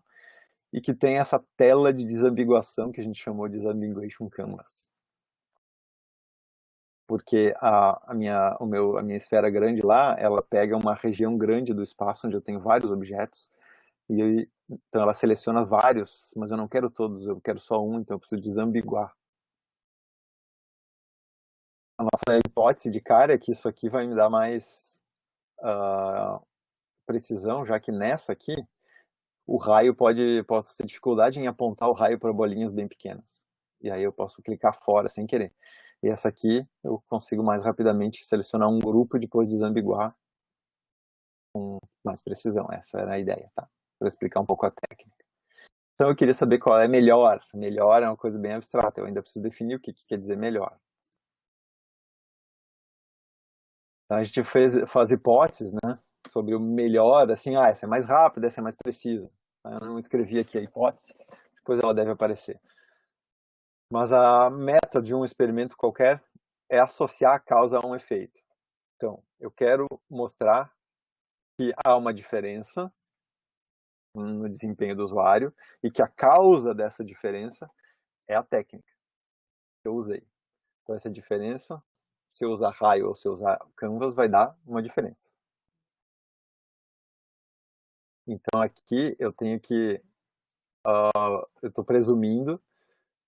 e que tem essa tela de desambiguação que a gente chamou de Disambiguation Canvas. Porque a minha esfera grande lá, ela pega uma região grande do espaço onde eu tenho vários objetos, e então ela seleciona vários, mas eu não quero todos, eu quero só um, então eu preciso desambiguar. A nossa hipótese de cara é que isso aqui vai me dar mais precisão, já que nessa aqui, o raio posso ter dificuldade em apontar o raio para bolinhas bem pequenas. E aí eu posso clicar fora sem querer. E essa aqui eu consigo mais rapidamente selecionar um grupo e depois desambiguar com mais precisão. Essa era a ideia, tá? Para explicar um pouco a técnica. Então eu queria saber qual é melhor. Melhor é uma coisa bem abstrata, eu ainda preciso definir o que quer dizer melhor. Então a gente faz hipóteses, né, sobre o melhor, assim, essa é mais rápida, essa é mais precisa. Eu não escrevi aqui a hipótese, depois ela deve aparecer. Mas a meta de um experimento qualquer é associar a causa a um efeito. Então, eu quero mostrar que há uma diferença no desempenho do usuário e que a causa dessa diferença é a técnica que eu usei. Então, essa diferença, se eu usar raio ou se eu usar canvas, vai dar uma diferença. Então, aqui eu tenho que, eu estou presumindo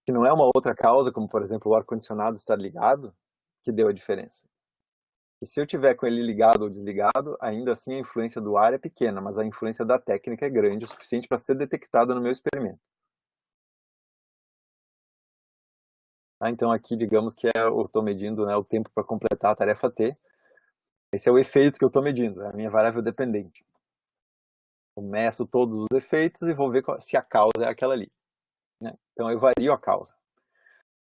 que não é uma outra causa, como por exemplo o ar-condicionado estar ligado, que deu a diferença. E se eu tiver com ele ligado ou desligado, ainda assim a influência do ar é pequena, mas a influência da técnica é grande o suficiente para ser detectada no meu experimento. Então aqui, digamos que eu estou medindo, né, o tempo para completar a tarefa T. Esse é o efeito que eu estou medindo, é a minha variável dependente. Eu meço todos os efeitos e vou ver se a causa é aquela ali, né? Então eu vario a causa.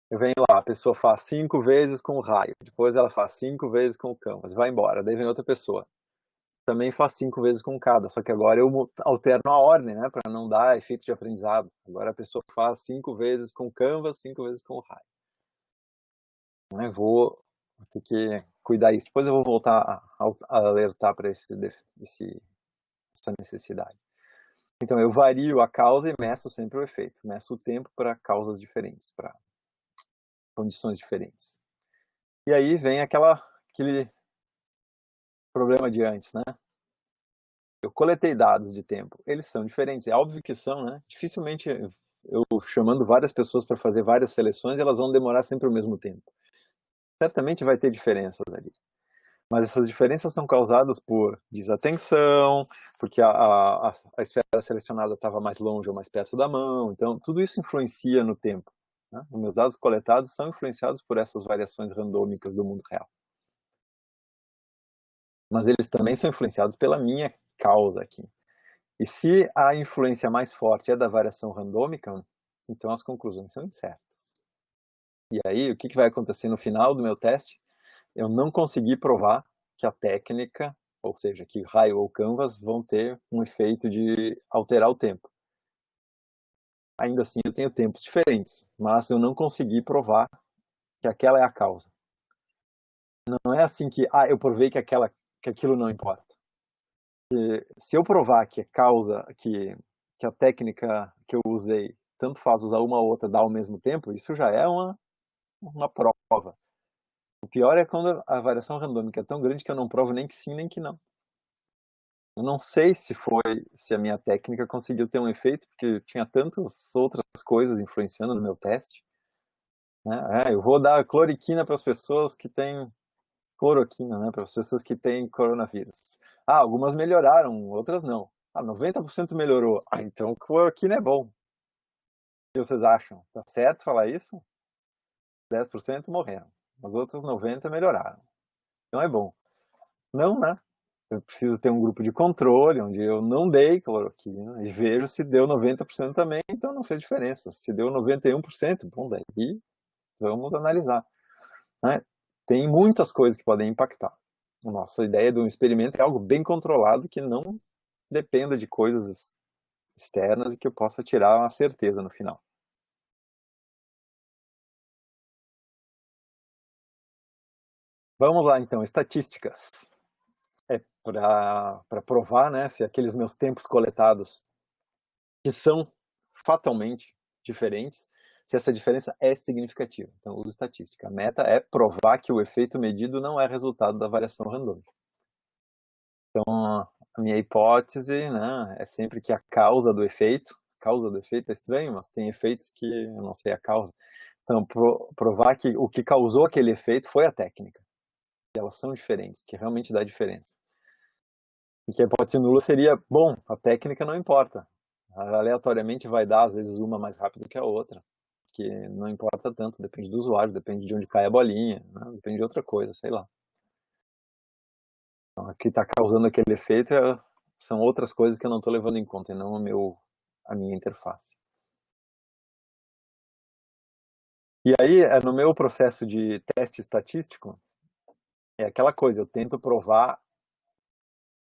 Eu venho lá, a pessoa faz 5 vezes com o raio, depois ela faz 5 vezes com o canvas, vai embora, daí vem outra pessoa. Também faz 5 vezes com cada, só que agora eu alterno a ordem, né, para não dar efeito de aprendizado. Agora a pessoa faz 5 vezes com o canvas, 5 vezes com o raio. Né, vou ter que cuidar disso. Depois eu vou voltar a alertar para essa necessidade. Então eu vario a causa e meço sempre o efeito. Meço o tempo para causas diferentes, para condições diferentes. E aí vem aquele problema de antes, né? Eu coletei dados de tempo, eles são diferentes, é óbvio que são, né? Dificilmente eu chamando várias pessoas para fazer várias seleções, elas vão demorar sempre o mesmo tempo. Certamente vai ter diferenças ali. Mas essas diferenças são causadas por desatenção, porque a esfera selecionada estava mais longe ou mais perto da mão, então tudo isso influencia no tempo. Né? Os meus dados coletados são influenciados por essas variações randômicas do mundo real. Mas eles também são influenciados pela minha causa aqui. E se a influência mais forte é da variação randômica, então as conclusões são incertas. E aí, o que vai acontecer no final do meu teste? Eu não consegui provar que a técnica, ou seja, que raio ou canvas vão ter um efeito de alterar o tempo. Ainda assim, eu tenho tempos diferentes, mas eu não consegui provar que aquela é a causa. Não é assim que, eu provei que aquilo não importa. E se eu provar que a causa, que a técnica que eu usei, tanto faz usar uma ou outra, dá ao mesmo tempo, isso já é uma prova. O pior é quando a variação randômica é tão grande que eu não provo nem que sim, nem que não. Eu não sei se a minha técnica conseguiu ter um efeito, porque tinha tantas outras coisas influenciando no meu teste. Né? Eu vou dar cloriquina para as pessoas que têm cloroquina, né? Para as pessoas que têm coronavírus. Algumas melhoraram, outras não. 90% melhorou. Então cloroquina é bom. O que vocês acham? Tá certo falar isso? 10% morreram. As outras 90% melhoraram. Então é bom. Não, né? Eu preciso ter um grupo de controle, onde eu não dei cloroquina e vejo se deu 90% também, então não fez diferença. Se deu 91%, bom, daí vamos analisar. Né? Tem muitas coisas que podem impactar. A nossa ideia de um experimento é algo bem controlado, que não dependa de coisas externas e que eu possa tirar uma certeza no final. Vamos lá, então, estatísticas. Para provar, né, se aqueles meus tempos coletados, que são fatalmente diferentes, se essa diferença é significativa. Então, uso estatística. A meta é provar que o efeito medido não é resultado da variação randômica. Então, a minha hipótese, né, é sempre que a causa do efeito é estranho, mas tem efeitos que eu não sei a causa. Então, provar que o que causou aquele efeito foi a técnica. Que elas são diferentes, que realmente dá diferença. E que a hipótese nula seria, bom, a técnica não importa. Aleatoriamente vai dar, às vezes, uma mais rápido que a outra. Que não importa tanto, depende do usuário, depende de onde cai a bolinha, né? Depende de outra coisa, sei lá. Então, o que está causando aquele efeito são outras coisas que eu não estou levando em conta, e não a minha interface. E aí, no meu processo de teste estatístico, é aquela coisa, eu tento provar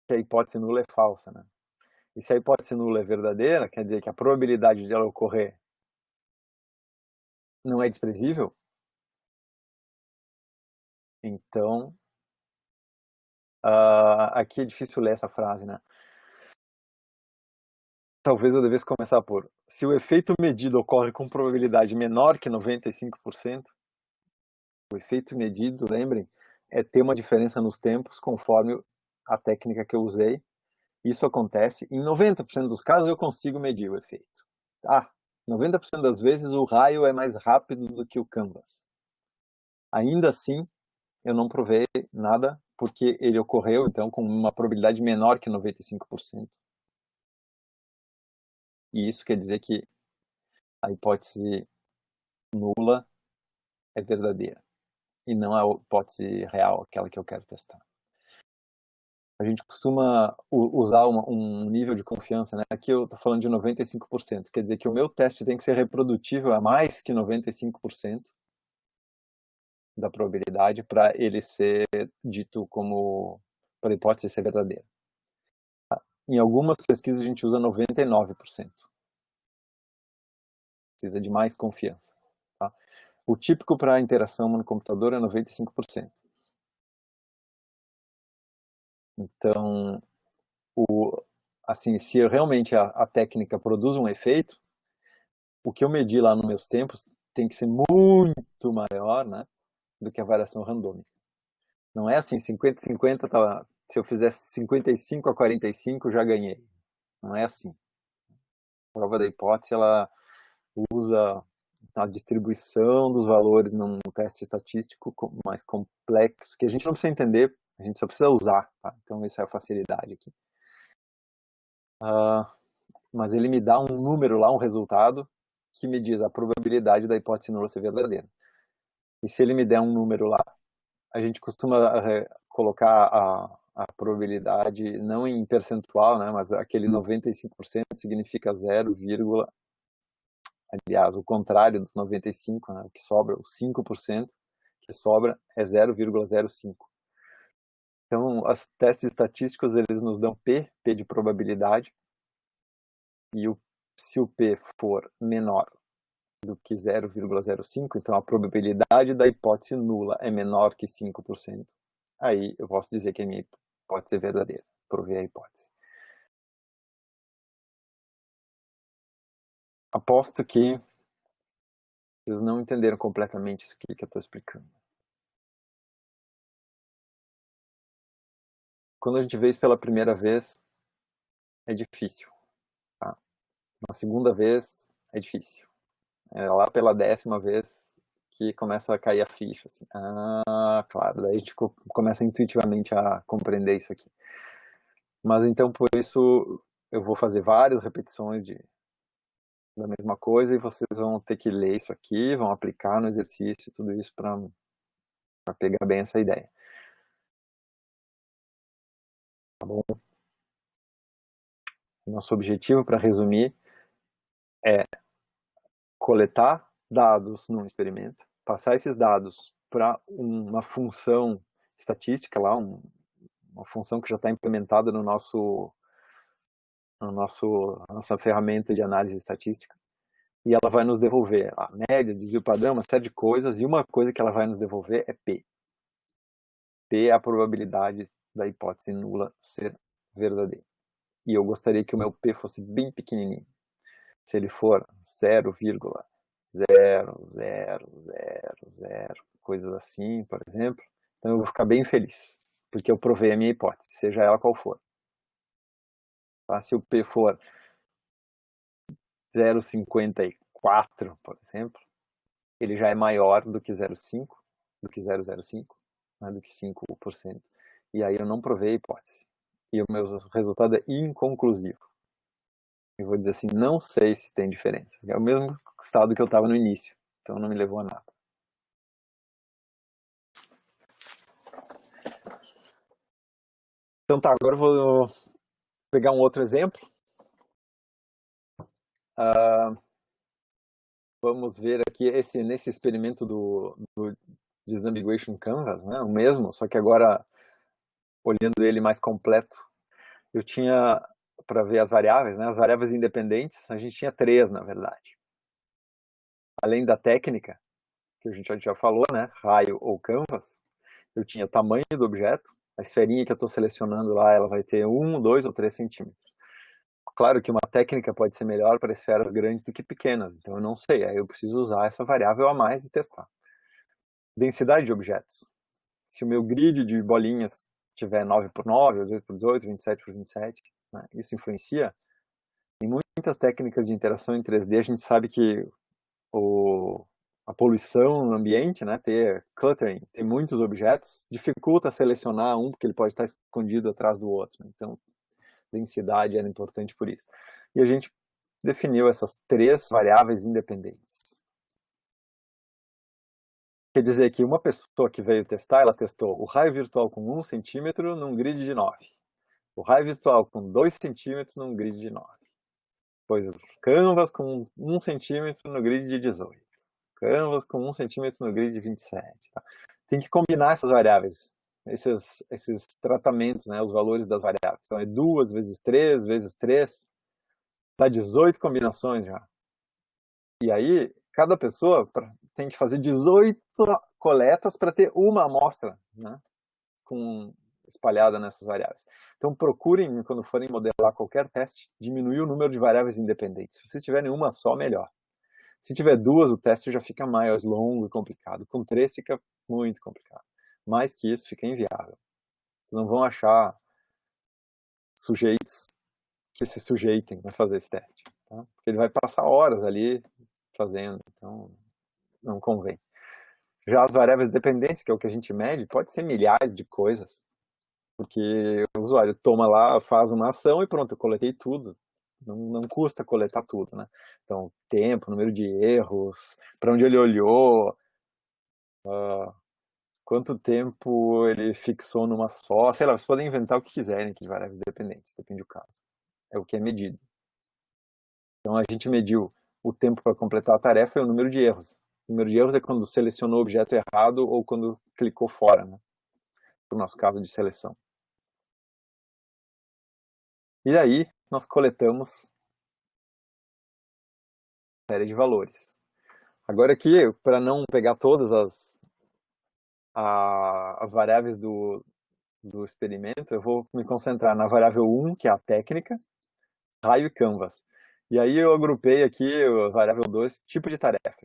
que a hipótese nula é falsa, né? E se a hipótese nula é verdadeira, quer dizer que a probabilidade de ela ocorrer não é desprezível? Então, aqui é difícil ler essa frase, né? Talvez eu devesse começar por: se o efeito medido ocorre com probabilidade menor que 95%, o efeito medido, lembrem, é ter uma diferença nos tempos conforme a técnica que eu usei. Isso acontece em 90% dos casos, eu consigo medir o efeito. 90% das vezes o raio é mais rápido do que o canvas. Ainda assim, eu não provei nada, porque ele ocorreu, então, com uma probabilidade menor que 95%. E isso quer dizer que a hipótese nula é verdadeira, e não a hipótese real, aquela que eu quero testar. A gente costuma usar um nível de confiança, né? Aqui eu estou falando de 95%, quer dizer que o meu teste tem que ser reprodutível a mais que 95% da probabilidade para ele ser dito como, para a hipótese ser verdadeira. Em algumas pesquisas a gente usa 99%. Precisa de mais confiança. Tá? O típico para a interação no computador é 95%. Então, assim, se realmente a técnica produz um efeito, o que eu medi lá nos meus tempos tem que ser muito maior, né, do que a variação randômica. Não é assim, 50-50, tá, se eu fizesse 55-45, já ganhei. Não é assim. A prova da hipótese, ela usa a distribuição dos valores num teste estatístico mais complexo, que a gente não precisa entender, a gente só precisa usar. Tá? Então, essa é a facilidade aqui. Mas ele me dá um número lá, um resultado, que me diz a probabilidade da hipótese nula ser verdadeira. E se ele me der um número lá, a gente costuma colocar a probabilidade não em percentual, né, mas aquele 95% significa 0, aliás, o contrário dos 95%, né, o que sobra, o 5% que sobra é 0,05. Então, os testes estatísticos, eles nos dão P de probabilidade, e se o P for menor do que 0,05, então a probabilidade da hipótese nula é menor que 5%, aí eu posso dizer que a minha hipótese é verdadeira, provei a hipótese. Aposto que vocês não entenderam completamente isso aqui que eu estou explicando. Quando a gente vê isso pela primeira vez, é difícil. Tá? Na segunda vez, é difícil. É lá pela 10ª vez que começa a cair a ficha. Assim. Claro, daí a gente começa intuitivamente a compreender isso aqui. Mas então, por isso, eu vou fazer várias repetições da mesma coisa, e vocês vão ter que ler isso aqui, vão aplicar no exercício, tudo isso para pegar bem essa ideia. Tá bom? Nosso objetivo, para resumir, é coletar dados num experimento, passar esses dados para uma função estatística, lá, uma função que já está implementada no nossa ferramenta de análise estatística, e ela vai nos devolver a média, desvio padrão, uma série de coisas, e uma coisa que ela vai nos devolver é P. P é a probabilidade da hipótese nula ser verdadeira. E eu gostaria que o meu P fosse bem pequenininho. Se ele for 0,0000, coisas assim, por exemplo, então eu vou ficar bem feliz, porque eu provei a minha hipótese, seja ela qual for. Tá? Se o P for 0,54, por exemplo, ele já é maior do que 0,5, do que 0,05, né, do que 5%. E aí eu não provei a hipótese. E o meu resultado é inconclusivo. Eu vou dizer assim, não sei se tem diferença. É o mesmo estado que eu estava no início, então não me levou a nada. Então tá, agora eu vou pegar um outro exemplo. Vamos ver aqui nesse experimento do Disambiguation Canvas, né, o mesmo, só que agora olhando ele mais completo. Eu tinha, para ver as variáveis, né, as variáveis independentes, a gente tinha 3, na verdade. além da técnica, que a gente já falou, né, raio ou canvas, eu tinha tamanho do objeto, a esferinha que eu estou selecionando lá, ela vai ter 1, 2 ou 3 centímetros. Claro que uma técnica pode ser melhor para esferas grandes do que pequenas, então eu não sei, aí eu preciso usar essa variável a mais e testar. Densidade de objetos. Se o meu grid de bolinhas tiver 9 por 9, 18 por 18, 27 por 27, né, isso influencia. Em muitas técnicas de interação em 3D, a gente sabe que a poluição no ambiente, né, ter cluttering, ter muitos objetos, dificulta selecionar um, porque ele pode estar escondido atrás do outro. Então, densidade era importante por isso. E a gente definiu essas 3 variáveis independentes. Quer dizer que uma pessoa que veio testar, ela testou o raio virtual com 1 centímetro num grid de 9. O raio virtual com 2 centímetros num grid de 9. Depois o canvas com 1 centímetro no grid de 18. Canvas com 1 centímetro no grid de 27. Tá? Tem que combinar essas variáveis, esses tratamentos, né, os valores das variáveis. Então é 2 vezes 3 vezes 3, dá 18 combinações já. E aí, cada pessoa tem que fazer 18 coletas para ter uma amostra, né, espalhada nessas variáveis. Então procurem, quando forem modelar qualquer teste, diminuir o número de variáveis independentes. Se vocês tiverem uma só, melhor. Se tiver 2, o teste já fica mais longo e complicado. Com 3 fica muito complicado. Mais que isso, fica inviável. Vocês não vão achar sujeitos que se sujeitem a fazer esse teste. Tá? Porque ele vai passar horas ali fazendo, então não convém. Já as variáveis dependentes, que é o que a gente mede, pode ser milhares de coisas. Porque o usuário toma lá, faz uma ação e pronto, eu coletei tudo. Não custa coletar tudo, né? Então, tempo, número de erros, para onde ele olhou, quanto tempo ele fixou numa só, sei lá, vocês podem inventar o que quiserem aqui de variáveis dependentes, depende do caso. É o que é medido. Então, a gente mediu o tempo para completar a tarefa e o número de erros. O número de erros é quando selecionou o objeto errado ou quando clicou fora, né? No nosso caso de seleção. E aí, nós coletamos uma série de valores. Agora aqui, para não pegar todas as variáveis do experimento, eu vou me concentrar na variável 1, que é a técnica, raio e canvas. E aí eu agrupei aqui a variável 2, tipo de tarefa.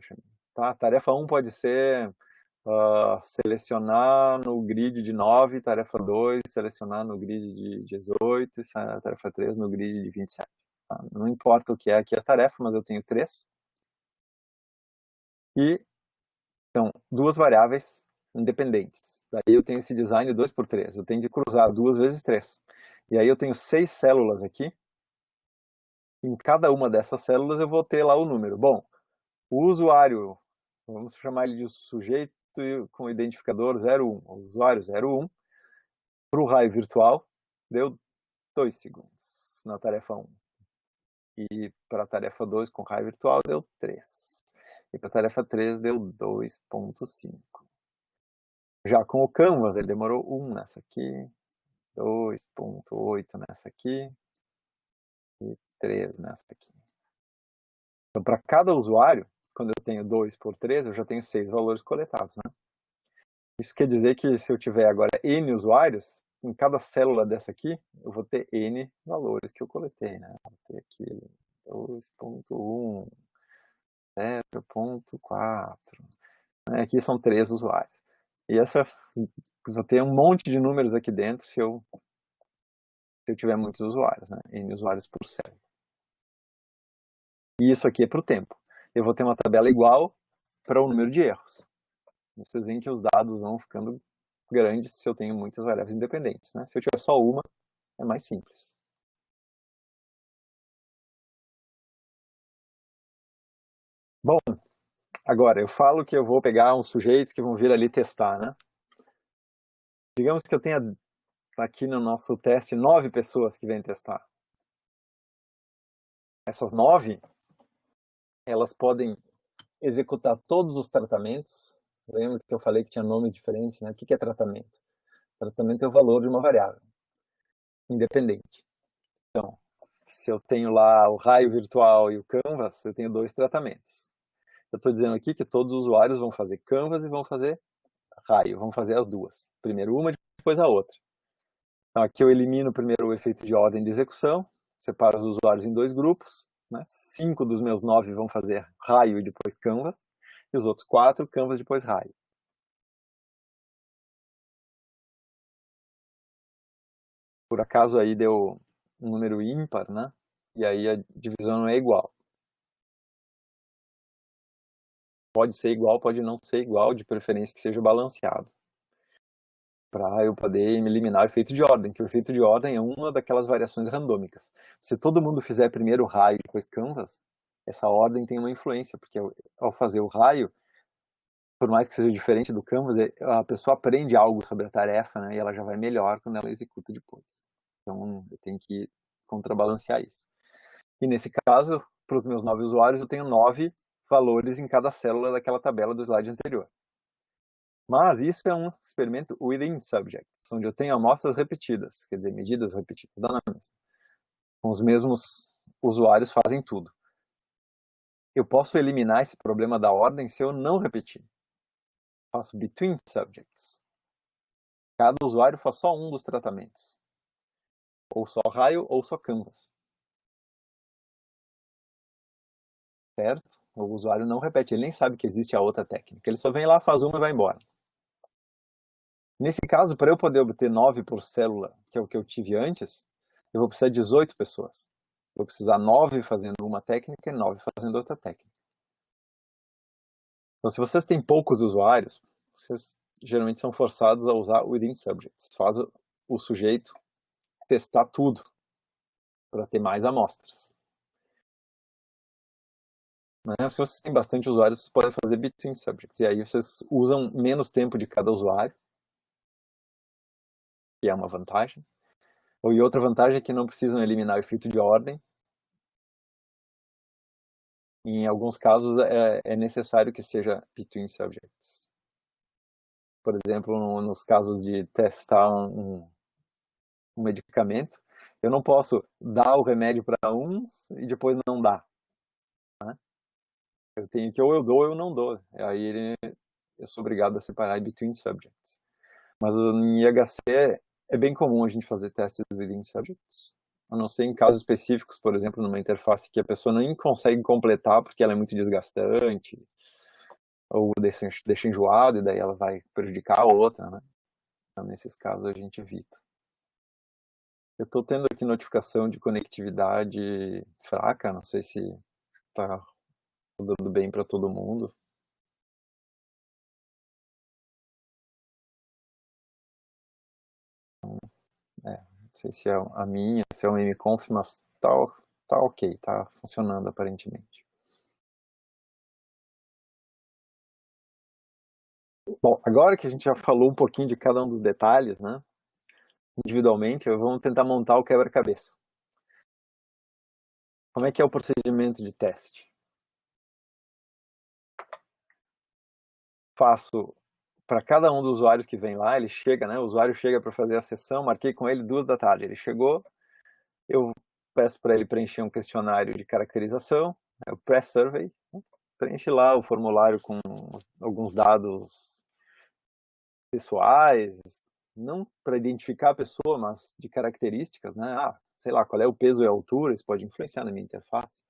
Tá? Tarefa 1 pode ser selecionar no grid de 9, tarefa 2, selecionar no grid de 18, tarefa 3 no grid de 27. Tá? Não importa o que é aqui a tarefa, mas eu tenho 3. E então, 2 variáveis independentes. Daí eu tenho esse design 2 por 3. Eu tenho que cruzar 2 vezes 3. E aí eu tenho 6 células aqui. Em cada uma dessas células eu vou ter lá o número. Bom, o usuário, vamos chamar ele de sujeito com identificador 01. O usuário 01, para o raio virtual, deu 2 segundos na tarefa 1. E para a tarefa 2 com raio virtual deu 3. E para a tarefa 3 deu 2,5. Já com o Canvas, ele demorou 1 nessa aqui, 2,8 nessa aqui e 3 nessa aqui. Então, para cada usuário, quando eu tenho 2 por 3, eu já tenho 6 valores coletados, né? Isso quer dizer que se eu tiver agora N usuários, em cada célula dessa aqui, eu vou ter N valores que eu coletei, né? Vou ter aqui 2,1, 0,4. Aqui são 3 usuários. E vou ter um monte de números aqui dentro se eu tiver muitos usuários, né? N usuários por célula. E isso aqui é para o tempo. Eu vou ter uma tabela igual para o número de erros. Vocês veem que os dados vão ficando grandes se eu tenho muitas variáveis independentes, né? Se eu tiver só uma, é mais simples. Bom, agora eu falo que eu vou pegar uns sujeitos que vão vir ali testar, né? Digamos que eu tenha aqui no nosso teste 9 pessoas que vêm testar. Essas 9, elas podem executar todos os tratamentos. Lembra que eu falei que tinha nomes diferentes, né? O que é tratamento? Tratamento é o valor de uma variável independente. Então, se eu tenho lá o raio virtual e o canvas, eu tenho 2 tratamentos. Eu estou dizendo aqui que todos os usuários vão fazer canvas e vão fazer raio, vão fazer as duas. Primeiro uma, depois a outra. Então aqui eu elimino primeiro o efeito de ordem de execução, separo os usuários em 2 grupos, né? 5 dos meus 9 vão fazer raio e depois canvas, e os outros 4 canvas depois raio. Por acaso aí deu um número ímpar, né? E aí a divisão não é igual. Pode ser igual, pode não ser igual, de preferência que seja balanceado. Para eu poder eliminar o efeito de ordem, que o efeito de ordem é uma daquelas variações randômicas. Se todo mundo fizer primeiro raio e depois canvas, essa ordem tem uma influência, porque ao fazer o raio, por mais que seja diferente do canvas, a pessoa aprende algo sobre a tarefa, né, e ela já vai melhor quando ela executa depois. Então eu tenho que contrabalancear isso. E nesse caso, para os meus 9 usuários, eu tenho 9 valores em cada célula daquela tabela do slide anterior. Mas isso é um experimento within subjects, onde eu tenho amostras repetidas, quer dizer, medidas repetidas, dá na mesma. Com os mesmos usuários fazem tudo. Eu posso eliminar esse problema da ordem se eu não repetir. Faço between subjects. Cada usuário faz só um dos tratamentos. Ou só raio ou só canvas. Certo? O usuário não repete, ele nem sabe que existe a outra técnica. Ele só vem lá, faz uma e vai embora. Nesse caso, para eu poder obter 9 por célula, que é o que eu tive antes, eu vou precisar de 18 pessoas. Eu vou precisar 9 fazendo uma técnica e 9 fazendo outra técnica. Então, se vocês têm poucos usuários, vocês geralmente são forçados a usar o within subjects. Faz o sujeito testar tudo para ter mais amostras. Mas, se vocês têm bastante usuários, vocês podem fazer between subjects. E aí vocês usam menos tempo de cada usuário, que é uma vantagem. E outra vantagem é que não precisam eliminar o efeito de ordem. Em alguns casos é necessário que seja between subjects. Por exemplo, nos casos de testar um medicamento, eu não posso dar o remédio para uns e depois não dar. Né? Eu tenho que ou eu dou ou eu não dou. Aí eu sou obrigado a separar between subjects. Mas em IHC é bem comum a gente fazer testes within subjects. A não ser em casos específicos, por exemplo, numa interface que a pessoa nem consegue completar porque ela é muito desgastante, ou deixa enjoado e daí ela vai prejudicar a outra, né? Então, nesses casos a gente evita. Eu estou tendo aqui notificação de conectividade fraca, não sei se está dando bem para todo mundo. Não sei se é a minha, se é o mconf, mas tá ok, tá funcionando aparentemente. Bom, agora que a gente já falou um pouquinho de cada um dos detalhes, né, individualmente, vamos tentar montar o quebra-cabeça. Como é que é o procedimento de teste? Faço para cada um dos usuários que vem lá, ele chega, né, o usuário chega para fazer a sessão, marquei com ele 2 da tarde, ele chegou, eu peço para ele preencher um questionário de caracterização, é o pré-survey, preenche lá o formulário com alguns dados pessoais, não para identificar a pessoa, mas de características, né? Sei lá, qual é o peso e a altura, isso pode influenciar na minha interface.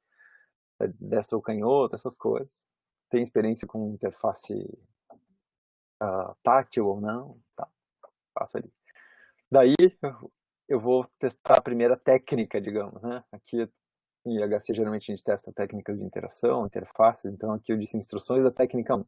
É destra ou canhota, essas coisas. Tem experiência com interface tátil ou não? Tá, faço ali. Daí eu vou testar a primeira técnica, digamos, né? Aqui em IHC geralmente a gente testa técnicas de interação, interfaces, então aqui eu disse instruções da técnica 1.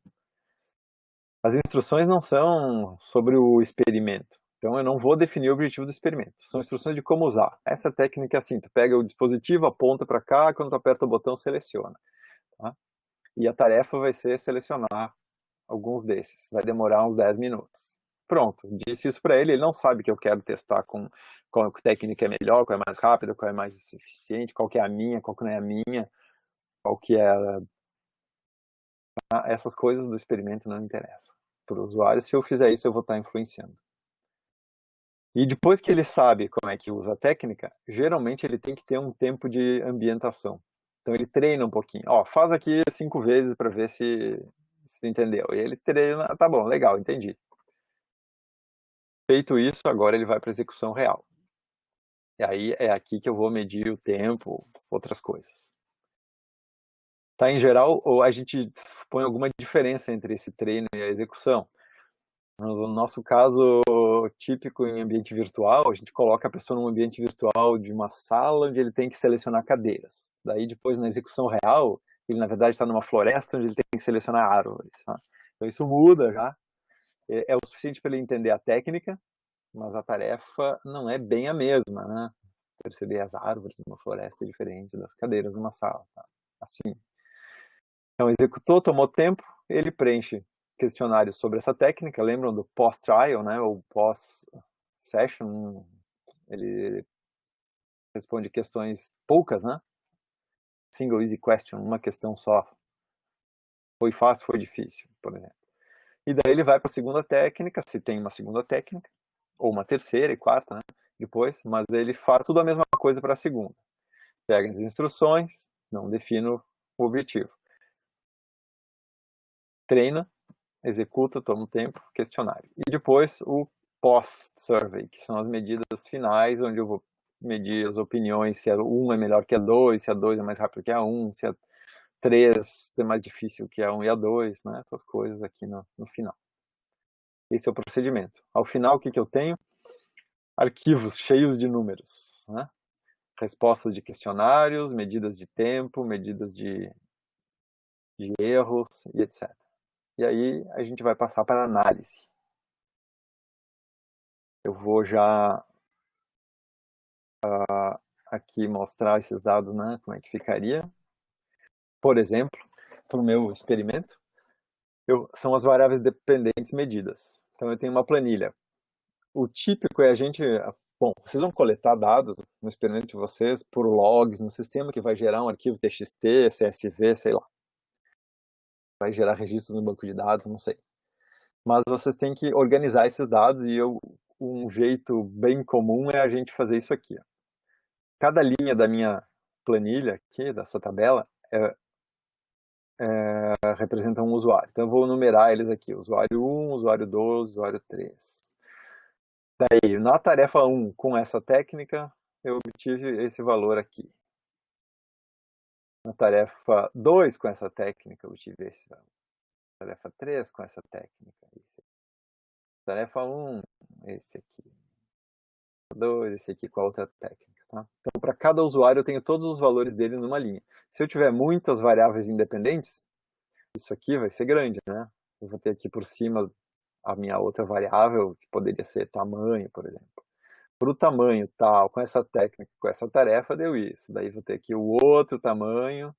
As instruções não são sobre o experimento. Então eu não vou definir o objetivo do experimento. São instruções de como usar. Essa técnica é assim, tu pega o dispositivo, aponta para cá, quando tu aperta o botão, seleciona. Tá? E a tarefa vai ser selecionar alguns desses. Vai demorar uns 10 minutos. Pronto, disse isso para ele, ele não sabe que eu quero testar com qual técnica é melhor, qual é mais rápida, qual é mais eficiente, qual que é a minha, qual que não é a minha, qual que é essas coisas do experimento não interessam para o usuário. Se eu fizer isso, eu vou estar influenciando. E depois que ele sabe como é que usa a técnica, geralmente ele tem que ter um tempo de ambientação. Então ele treina um pouquinho. Ó, faz aqui 5 vezes para ver se entendeu. E ele treina, tá bom, legal, entendi. Feito isso, agora ele vai para execução real. E aí é aqui que eu vou medir o tempo, outras coisas. Tá, em geral, ou a gente põe alguma diferença entre esse treino e a execução. No nosso caso típico em ambiente virtual, a gente coloca a pessoa num ambiente virtual de uma sala onde ele tem que selecionar cadeiras. Daí depois na execução real, ele na verdade está numa floresta onde ele tem que selecionar árvores. Tá? Então isso muda já. É o suficiente para ele entender a técnica, mas a tarefa não é bem a mesma, né? Perceber as árvores numa floresta é diferente das cadeiras numa sala. Tá? Assim. Então executou, tomou tempo, ele preenche questionários sobre essa técnica, lembram do pós-trial, né, ou pós-session, ele responde questões poucas, né, single easy question, uma questão só, foi fácil, foi difícil, por exemplo. E daí ele vai para a segunda técnica, se tem uma segunda técnica, ou uma terceira e quarta, né, depois, mas ele faz tudo a mesma coisa para a segunda. Pega as instruções, não define o objetivo. Treina, executa, toma um tempo, questionário. E depois o post-survey, que são as medidas finais, onde eu vou medir as opiniões, se a 1 é melhor que a 2, se a 2 é mais rápido que a 1, se a 3 é mais difícil que a 1 e a 2, né? Essas coisas aqui no final. Esse é o procedimento. Ao final, o que eu tenho? Arquivos cheios de números, né? Respostas de questionários, medidas de tempo, medidas de erros e etc. E aí a gente vai passar para análise. Eu vou já aqui mostrar esses dados, né? Como é que ficaria. Por exemplo, para o meu experimento, são as variáveis dependentes medidas. Então eu tenho uma planilha. O típico é a gente... Bom, vocês vão coletar dados no experimento de vocês por logs no sistema que vai gerar um arquivo TXT, CSV, sei lá. Vai gerar registros no banco de dados, não sei. Mas vocês têm que organizar esses dados e um jeito bem comum é a gente fazer isso aqui. Ó. Cada linha da minha planilha aqui, dessa tabela, representa um usuário. Então eu vou numerar eles aqui, usuário 1, usuário 2, usuário 3. Daí, na tarefa 1, com essa técnica, eu obtive esse valor aqui. Na tarefa 2, com essa técnica, eu obtive esse valor. Na tarefa 3, com essa técnica, esse aqui. Tarefa 1, esse aqui. 2, esse aqui com a outra técnica. Tá? Então, para cada usuário, eu tenho todos os valores dele numa linha. Se eu tiver muitas variáveis independentes, isso aqui vai ser grande, né? Eu vou ter aqui por cima a minha outra variável, que poderia ser tamanho, por exemplo. Para o tamanho tal, com essa técnica, com essa tarefa, deu isso. Daí vou ter aqui o outro tamanho,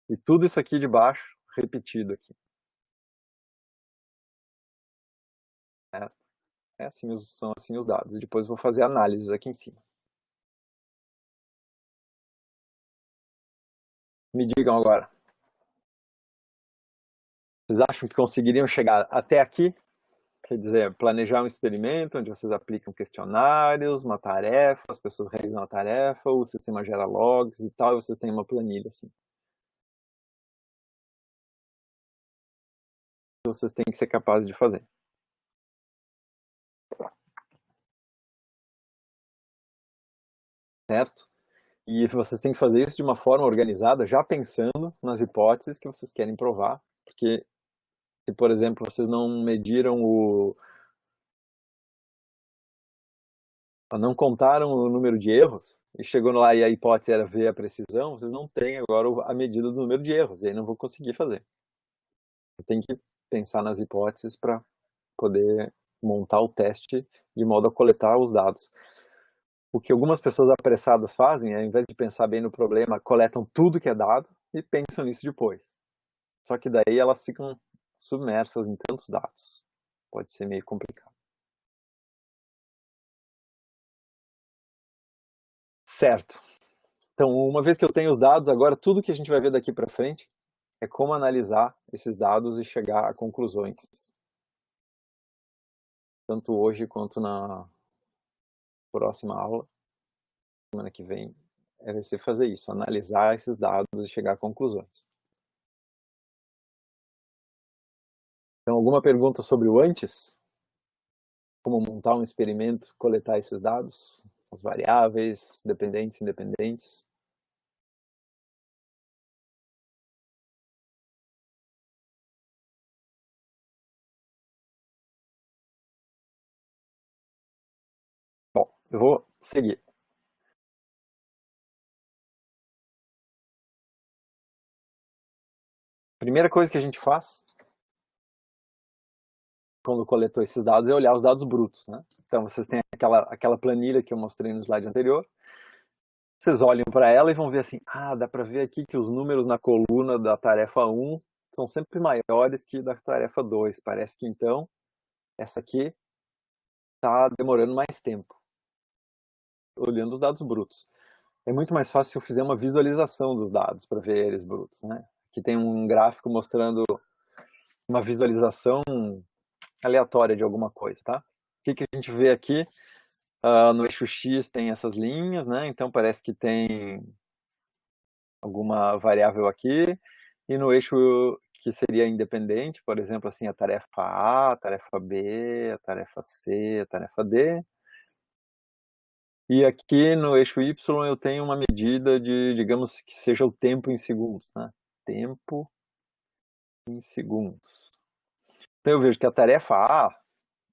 e tudo isso aqui de baixo, repetido aqui. Certo? São assim os dados. E depois vou fazer análises aqui em cima. Me digam agora. Vocês acham que conseguiriam chegar até aqui? Quer dizer, planejar um experimento onde vocês aplicam questionários, uma tarefa, as pessoas realizam a tarefa, o sistema gera logs e tal, e vocês têm uma planilha assim. Vocês têm que ser capazes de fazer. Certo? E vocês têm que fazer isso de uma forma organizada, já pensando nas hipóteses que vocês querem provar, porque se, por exemplo, vocês não mediram não contaram o número de erros, e chegou lá e a hipótese era ver a precisão, vocês não têm agora a medida do número de erros, e aí não vão conseguir fazer. Tem que pensar nas hipóteses para poder montar o teste de modo a coletar os dados. O que algumas pessoas apressadas fazem, ao invés de pensar bem no problema, coletam tudo que é dado e pensam nisso depois. Só que daí elas ficam submersas em tantos dados. Pode ser meio complicado. Certo. Então, uma vez que eu tenho os dados, agora tudo que a gente vai ver daqui para frente é como analisar esses dados e chegar a conclusões. Tanto hoje quanto na próxima aula, semana que vem, é você fazer isso, analisar esses dados e chegar a conclusões. Então, alguma pergunta sobre o antes? Como montar um experimento, coletar esses dados, as variáveis, dependentes, independentes? Bom, eu vou seguir. Primeira coisa que a gente faz quando coletou esses dados é olhar os dados brutos, né? Então, vocês têm aquela planilha que eu mostrei no slide anterior. Vocês olham para ela e vão ver assim, dá para ver aqui que os números na coluna da tarefa 1 são sempre maiores que da tarefa 2. Parece que, então, essa aqui está demorando mais tempo. Olhando os dados brutos. É muito mais fácil se eu fizer uma visualização dos dados para ver eles brutos, né? Aqui tem um gráfico mostrando uma visualização aleatória de alguma coisa, tá? O que a gente vê aqui? No eixo X tem essas linhas, né? Então parece que tem alguma variável aqui. E no eixo que seria independente, por exemplo, assim, a tarefa A, a tarefa B, a tarefa C, a tarefa D. E aqui no eixo Y eu tenho uma medida de, digamos, que seja o tempo em segundos, né? Tempo em segundos. Então eu vejo que a tarefa A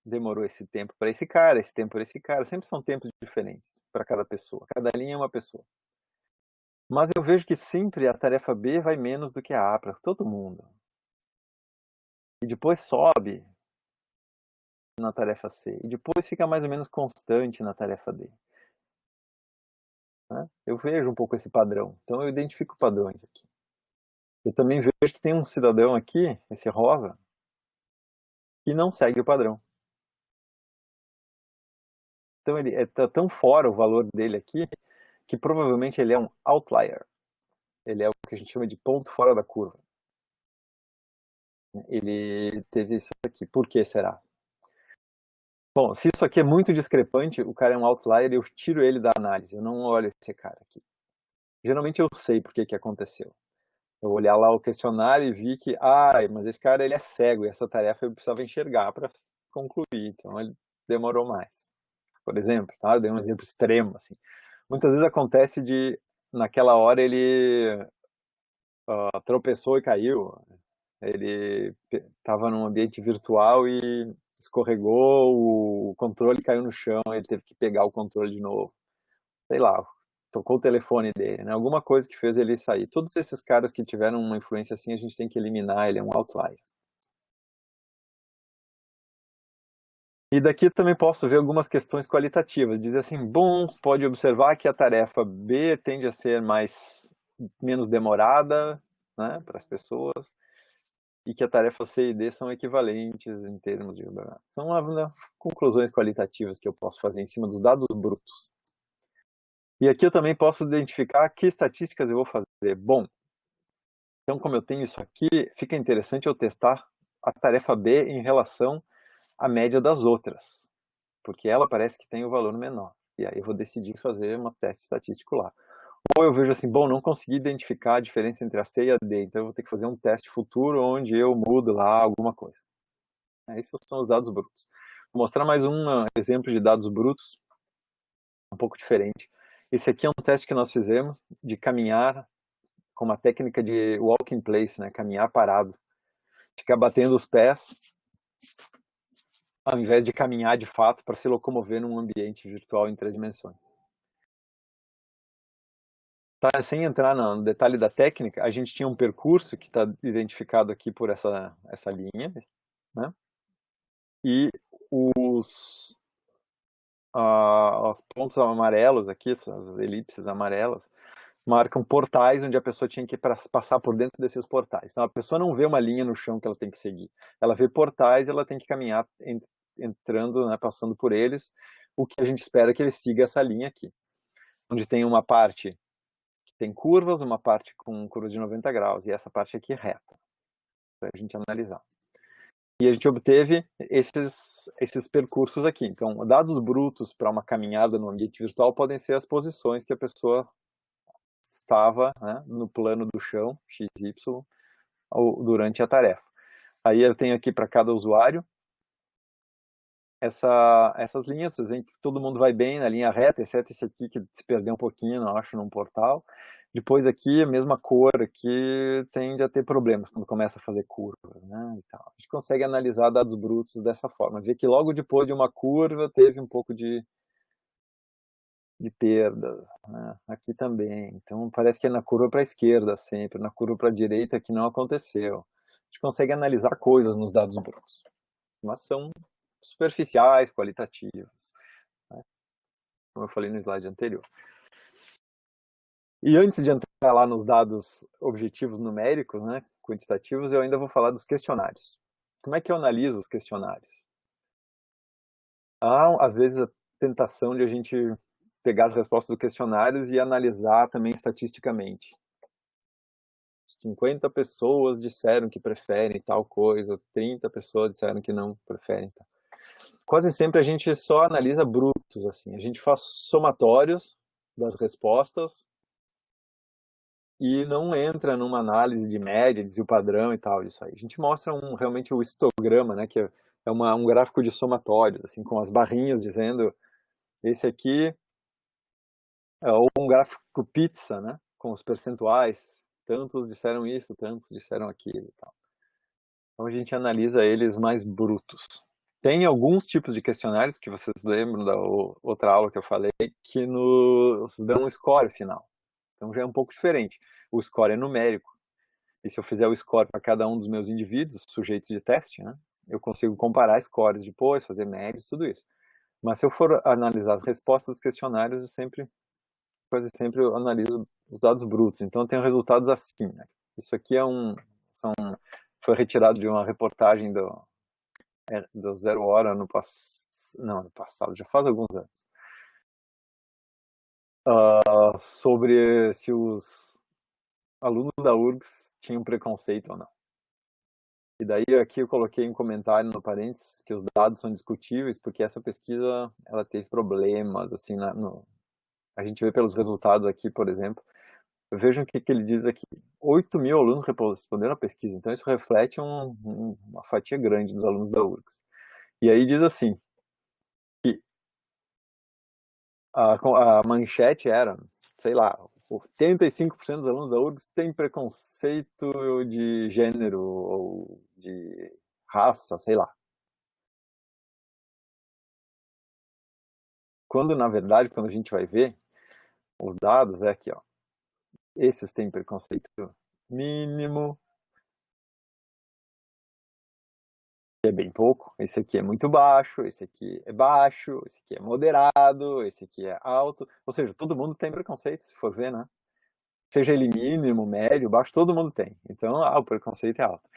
demorou esse tempo para esse cara, esse tempo para esse cara. Sempre são tempos diferentes para cada pessoa. Cada linha é uma pessoa. Mas eu vejo que sempre a tarefa B vai menos do que a A para todo mundo. E depois sobe na tarefa C. E depois fica mais ou menos constante na tarefa D. Né? Eu vejo um pouco esse padrão. Então eu identifico padrões aqui. Eu também vejo que tem um cidadão aqui, esse rosa, que não segue o padrão. Então ele está tão fora o valor dele aqui, que provavelmente ele é um outlier. Ele é o que a gente chama de ponto fora da curva. Ele teve isso aqui. Por que será? Bom, se isso aqui é muito discrepante, o cara é um outlier, eu tiro ele da análise. Eu não olho esse cara aqui. Geralmente eu sei por que aconteceu. Eu olhar lá o questionário e vi que, mas esse cara ele é cego e essa tarefa eu precisava enxergar para concluir. Então ele demorou mais. Por exemplo, tá? Eu dei um exemplo extremo, assim. Muitas vezes acontece de, naquela hora ele tropeçou e caiu. Ele estava num ambiente virtual e escorregou, o controle caiu no chão, ele teve que pegar o controle de novo. Sei lá, tocou o telefone dele, né? Alguma coisa que fez ele sair. Todos esses caras que tiveram uma influência assim, a gente tem que eliminar, ele é um outlier. E daqui também posso ver algumas questões qualitativas. Dizer assim, bom, pode observar que a tarefa B tende a ser menos demorada, né, para as pessoas, e que a tarefa C e D são equivalentes em termos de... São conclusões qualitativas que eu posso fazer em cima dos dados brutos. E aqui eu também posso identificar que estatísticas eu vou fazer. Bom, então como eu tenho isso aqui, fica interessante eu testar a tarefa B em relação à média das outras, porque ela parece que tem o valor menor. E aí eu vou decidir fazer um teste estatístico lá. Ou eu vejo assim, bom, não consegui identificar a diferença entre a C e a D, então eu vou ter que fazer um teste futuro onde eu mudo lá alguma coisa. Esses são os dados brutos. Vou mostrar mais um exemplo de dados brutos, um pouco diferente. Esse aqui é um teste que nós fizemos de caminhar com uma técnica de walk in place, né? Caminhar parado. Ficar batendo os pés, ao invés de caminhar de fato para se locomover num ambiente virtual em 3 dimensões. Tá, sem entrar no detalhe da técnica, a gente tinha um percurso que está identificado aqui por essa linha, né? E os pontos amarelos aqui, essas elipses amarelas, marcam portais onde a pessoa tinha que passar por dentro desses portais. Então a pessoa não vê uma linha no chão que ela tem que seguir. Ela vê portais e ela tem que caminhar entrando, né, passando por eles. O que a gente espera é que ele siga essa linha aqui, onde tem uma parte que tem curvas, uma parte com curva de 90 graus e essa parte aqui reta, para a gente analisar. E a gente obteve esses percursos aqui. Então, dados brutos para uma caminhada no ambiente virtual podem ser as posições que a pessoa estava, né, no plano do chão, XY, durante a tarefa. Aí eu tenho aqui para cada usuário essas linhas, vocês veem que todo mundo vai bem na linha reta, exceto esse aqui que se perdeu um pouquinho, eu acho, num portal. Depois aqui, a mesma cor aqui tende a ter problemas quando começa a fazer curvas, né, e tal. A gente consegue analisar dados brutos dessa forma, ver que logo depois de uma curva teve um pouco de perda, né, aqui também. Então parece que é na curva para a esquerda sempre, na curva para a direita que não aconteceu. A gente consegue analisar coisas nos dados brutos, mas são superficiais, qualitativas, né, como eu falei no slide anterior. E antes de entrar lá nos dados objetivos numéricos, né, quantitativos, eu ainda vou falar dos questionários. Como é que eu analiso os questionários? Há, às vezes, a tentação de a gente pegar as respostas dos questionários e analisar também estatisticamente. 50 pessoas disseram que preferem tal coisa, 30 pessoas disseram que não preferem tal. Quase sempre a gente só analisa brutos, assim. A gente faz somatórios das respostas e não entra numa análise de média, desvio padrão e tal, isso aí. A gente mostra realmente o histograma, né, que é um gráfico de somatórios, assim, com as barrinhas dizendo esse aqui é um gráfico pizza, né, com os percentuais, tantos disseram isso, tantos disseram aquilo e tal. Então a gente analisa eles mais brutos. Tem alguns tipos de questionários que vocês lembram da outra aula que eu falei, que nos dão um score final. Então já é um pouco diferente. O score é numérico. E se eu fizer o score para cada um dos meus indivíduos, sujeitos de teste, né, eu consigo comparar scores depois, fazer médias, tudo isso. Mas se eu for analisar as respostas dos questionários, quase sempre eu analiso os dados brutos. Então eu tenho resultados assim, né? Isso aqui foi retirado de uma reportagem do Zero Hora no passado, já faz alguns anos. Sobre se os alunos da URGS tinham preconceito ou não. E daí aqui eu coloquei um comentário no parênteses que os dados são discutíveis porque essa pesquisa ela teve problemas, assim, a gente vê pelos resultados aqui, por exemplo. Vejam o que ele diz aqui. 8.000 alunos responderam a pesquisa, então isso reflete uma fatia grande dos alunos da URGS. E aí diz assim, que a manchete era, sei lá, 85% dos alunos da URGS têm preconceito de gênero ou de raça, sei lá. Quando, na verdade, quando a gente vai ver, os dados é aqui, ó. Esses têm preconceito mínimo, que é bem pouco. Esse aqui é muito baixo, esse aqui é moderado, esse aqui é alto. Ou seja, todo mundo tem preconceito, se for ver, né? Seja ele mínimo, médio, baixo, todo mundo tem. Então, o preconceito é alto.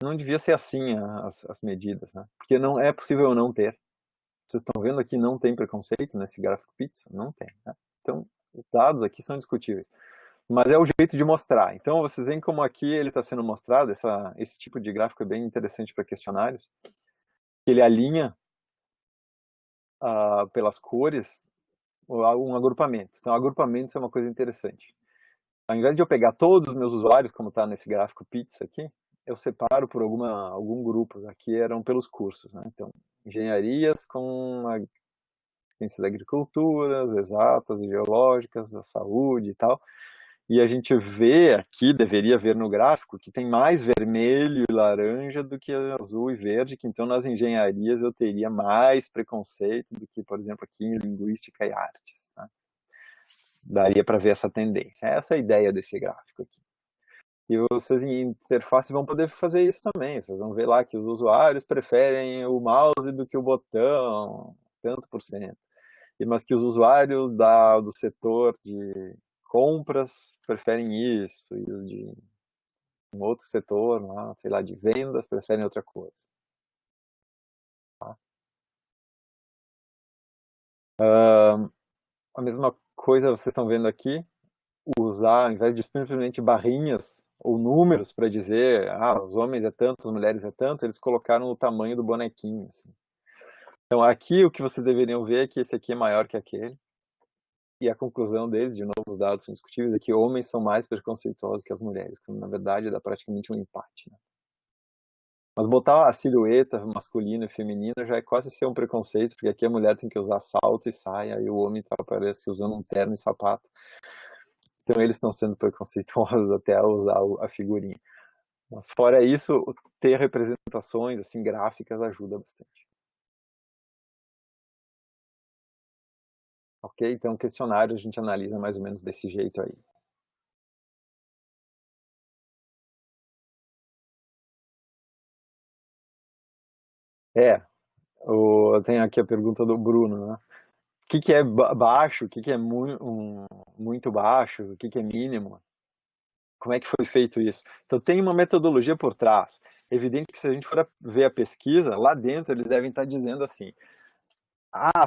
Não devia ser assim as medidas, né? Porque não é possível não ter. Vocês estão vendo aqui, não tem preconceito nesse gráfico pizza? Não tem, né? Então, os dados aqui são discutíveis. Mas é o jeito de mostrar. Então, vocês veem como aqui ele está sendo mostrado, esse tipo de gráfico é bem interessante para questionários. Ele alinha pelas cores um agrupamento. Então, agrupamentos é uma coisa interessante. Ao invés de eu pegar todos os meus usuários, como está nesse gráfico pizza aqui, eu separo por algum grupo. Aqui eram pelos cursos, né? Então, engenharias com ciências da agricultura, exatas e geológicas, da saúde e tal. E a gente vê aqui, deveria ver no gráfico, que tem mais vermelho e laranja do que azul e verde, que então nas engenharias eu teria mais preconceito do que, por exemplo, aqui em linguística e artes, né? Daria para ver essa tendência. Essa é a ideia desse gráfico aqui. E vocês em interface vão poder fazer isso também. Vocês vão ver lá que os usuários preferem o mouse do que o botão, tanto por cento. Mas que os usuários do setor de compras preferem isso, e os de um outro setor, lá, sei lá, de vendas, preferem outra coisa. Tá? A mesma coisa vocês estão vendo aqui, usar, ao invés de simplesmente barrinhas ou números para dizer, os homens é tanto, as mulheres é tanto, eles colocaram o tamanho do bonequinho. Assim. Então aqui o que vocês deveriam ver é que esse aqui é maior que aquele. E a conclusão deles, de novo, os dados são discutíveis, é que homens são mais preconceituosos que as mulheres, quando na verdade dá praticamente um empate, né? Mas botar a silhueta masculina e feminina já é quase ser um preconceito, porque aqui a mulher tem que usar salto e saia, e o homem tá, parece, usando um terno e sapato. Então eles estão sendo preconceituosos até a usar a figurinha. Mas fora isso, ter representações assim gráficas ajuda bastante. Ok? Então o questionário a gente analisa mais ou menos desse jeito aí. Eu tenho aqui a pergunta do Bruno, né? O que é baixo? O que é muito baixo? O que é mínimo? Como é que foi feito isso? Então tem uma metodologia por trás. É evidente que se a gente for ver a pesquisa, lá dentro eles devem estar dizendo assim: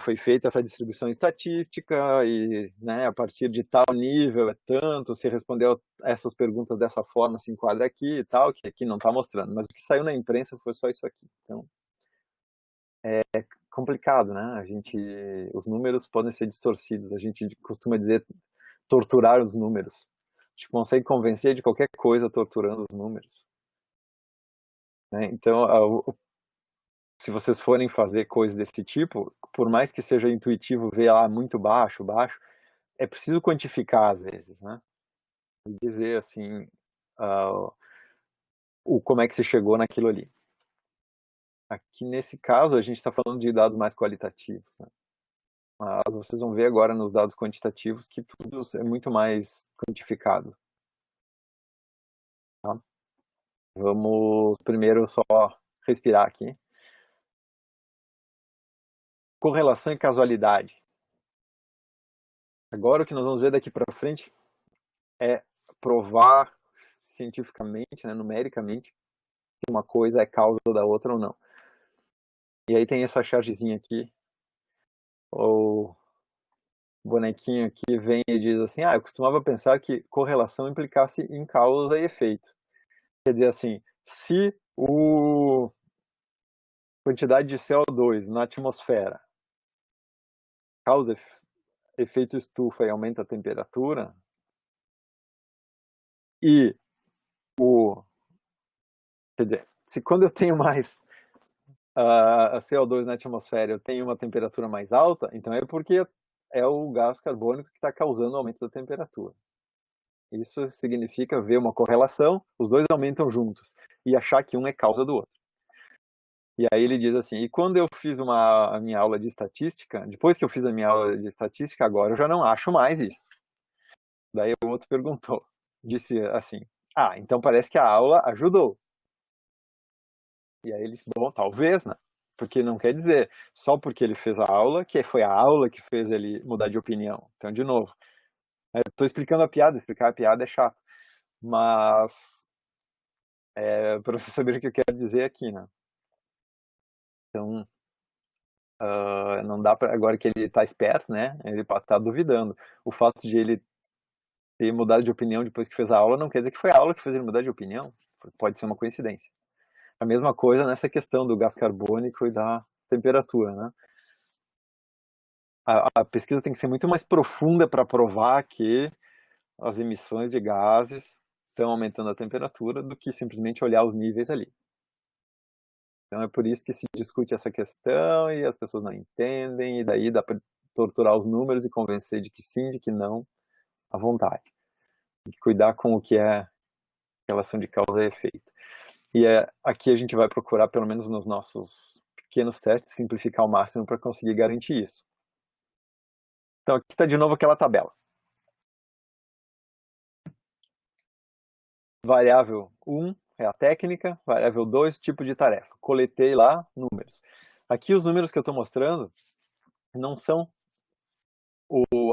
foi feita essa distribuição estatística e, né, a partir de tal nível é tanto, se respondeu a essas perguntas dessa forma, se enquadra aqui e tal, que aqui não está mostrando. Mas o que saiu na imprensa foi só isso aqui. Então é complicado, né? Os números podem ser distorcidos. A gente costuma dizer torturar os números. A gente consegue convencer de qualquer coisa torturando os números, né? Então, se vocês forem fazer coisas desse tipo, por mais que seja intuitivo ver lá muito baixo, baixo, é preciso quantificar às vezes, né? E dizer assim, uh, como é que se chegou naquilo ali. Aqui nesse caso a gente está falando de dados mais qualitativos, né? Mas vocês vão ver agora nos dados quantitativos que tudo é muito mais quantificado. Tá? Vamos primeiro só respirar aqui. Correlação e casualidade. Agora o que nós vamos ver daqui para frente é provar cientificamente, né, numericamente, que uma coisa é causa da outra ou não. E aí tem essa chargezinha aqui, ou bonequinho aqui vem e diz assim, eu costumava pensar que correlação implicasse em causa e efeito. Quer dizer assim, se a quantidade de CO2 na atmosfera causa efeito estufa e aumenta a temperatura, e quer dizer, se quando eu tenho mais a CO2 na atmosfera eu tenho uma temperatura mais alta, então é porque é o gás carbônico que está causando o aumento da temperatura. Isso significa ver uma correlação, os dois aumentam juntos, e achar que um é causa do outro. E aí ele diz assim, e quando eu fiz a minha aula de estatística, depois que eu fiz a minha aula de estatística, agora eu já não acho mais isso. Daí o outro perguntou, disse assim, então parece que a aula ajudou. E aí ele disse, bom, talvez, né? Porque não quer dizer, só porque ele fez a aula, que foi a aula que fez ele mudar de opinião. Então, de novo, eu estou explicando a piada, explicar a piada é chato. Mas, para você saber o que eu quero dizer aqui, né? Então, não dá para, agora que ele está esperto, né? Ele pode estar duvidando. O fato de ele ter mudado de opinião depois que fez a aula não quer dizer que foi a aula que fez ele mudar de opinião. Pode ser uma coincidência. A mesma coisa nessa questão do gás carbônico e da temperatura, né? A pesquisa tem que ser muito mais profunda para provar que as emissões de gases estão aumentando a temperatura do que simplesmente olhar os níveis ali. Então é por isso que se discute essa questão e as pessoas não entendem, e daí dá para torturar os números e convencer de que sim, de que não, à vontade. Tem que cuidar com o que é relação de causa e efeito. E aqui a gente vai procurar, pelo menos nos nossos pequenos testes, simplificar ao máximo para conseguir garantir isso. Então aqui está de novo aquela tabela. Variável 1 é a técnica, variável 2, tipo de tarefa. Coletei lá números. Aqui os números que eu estou mostrando não são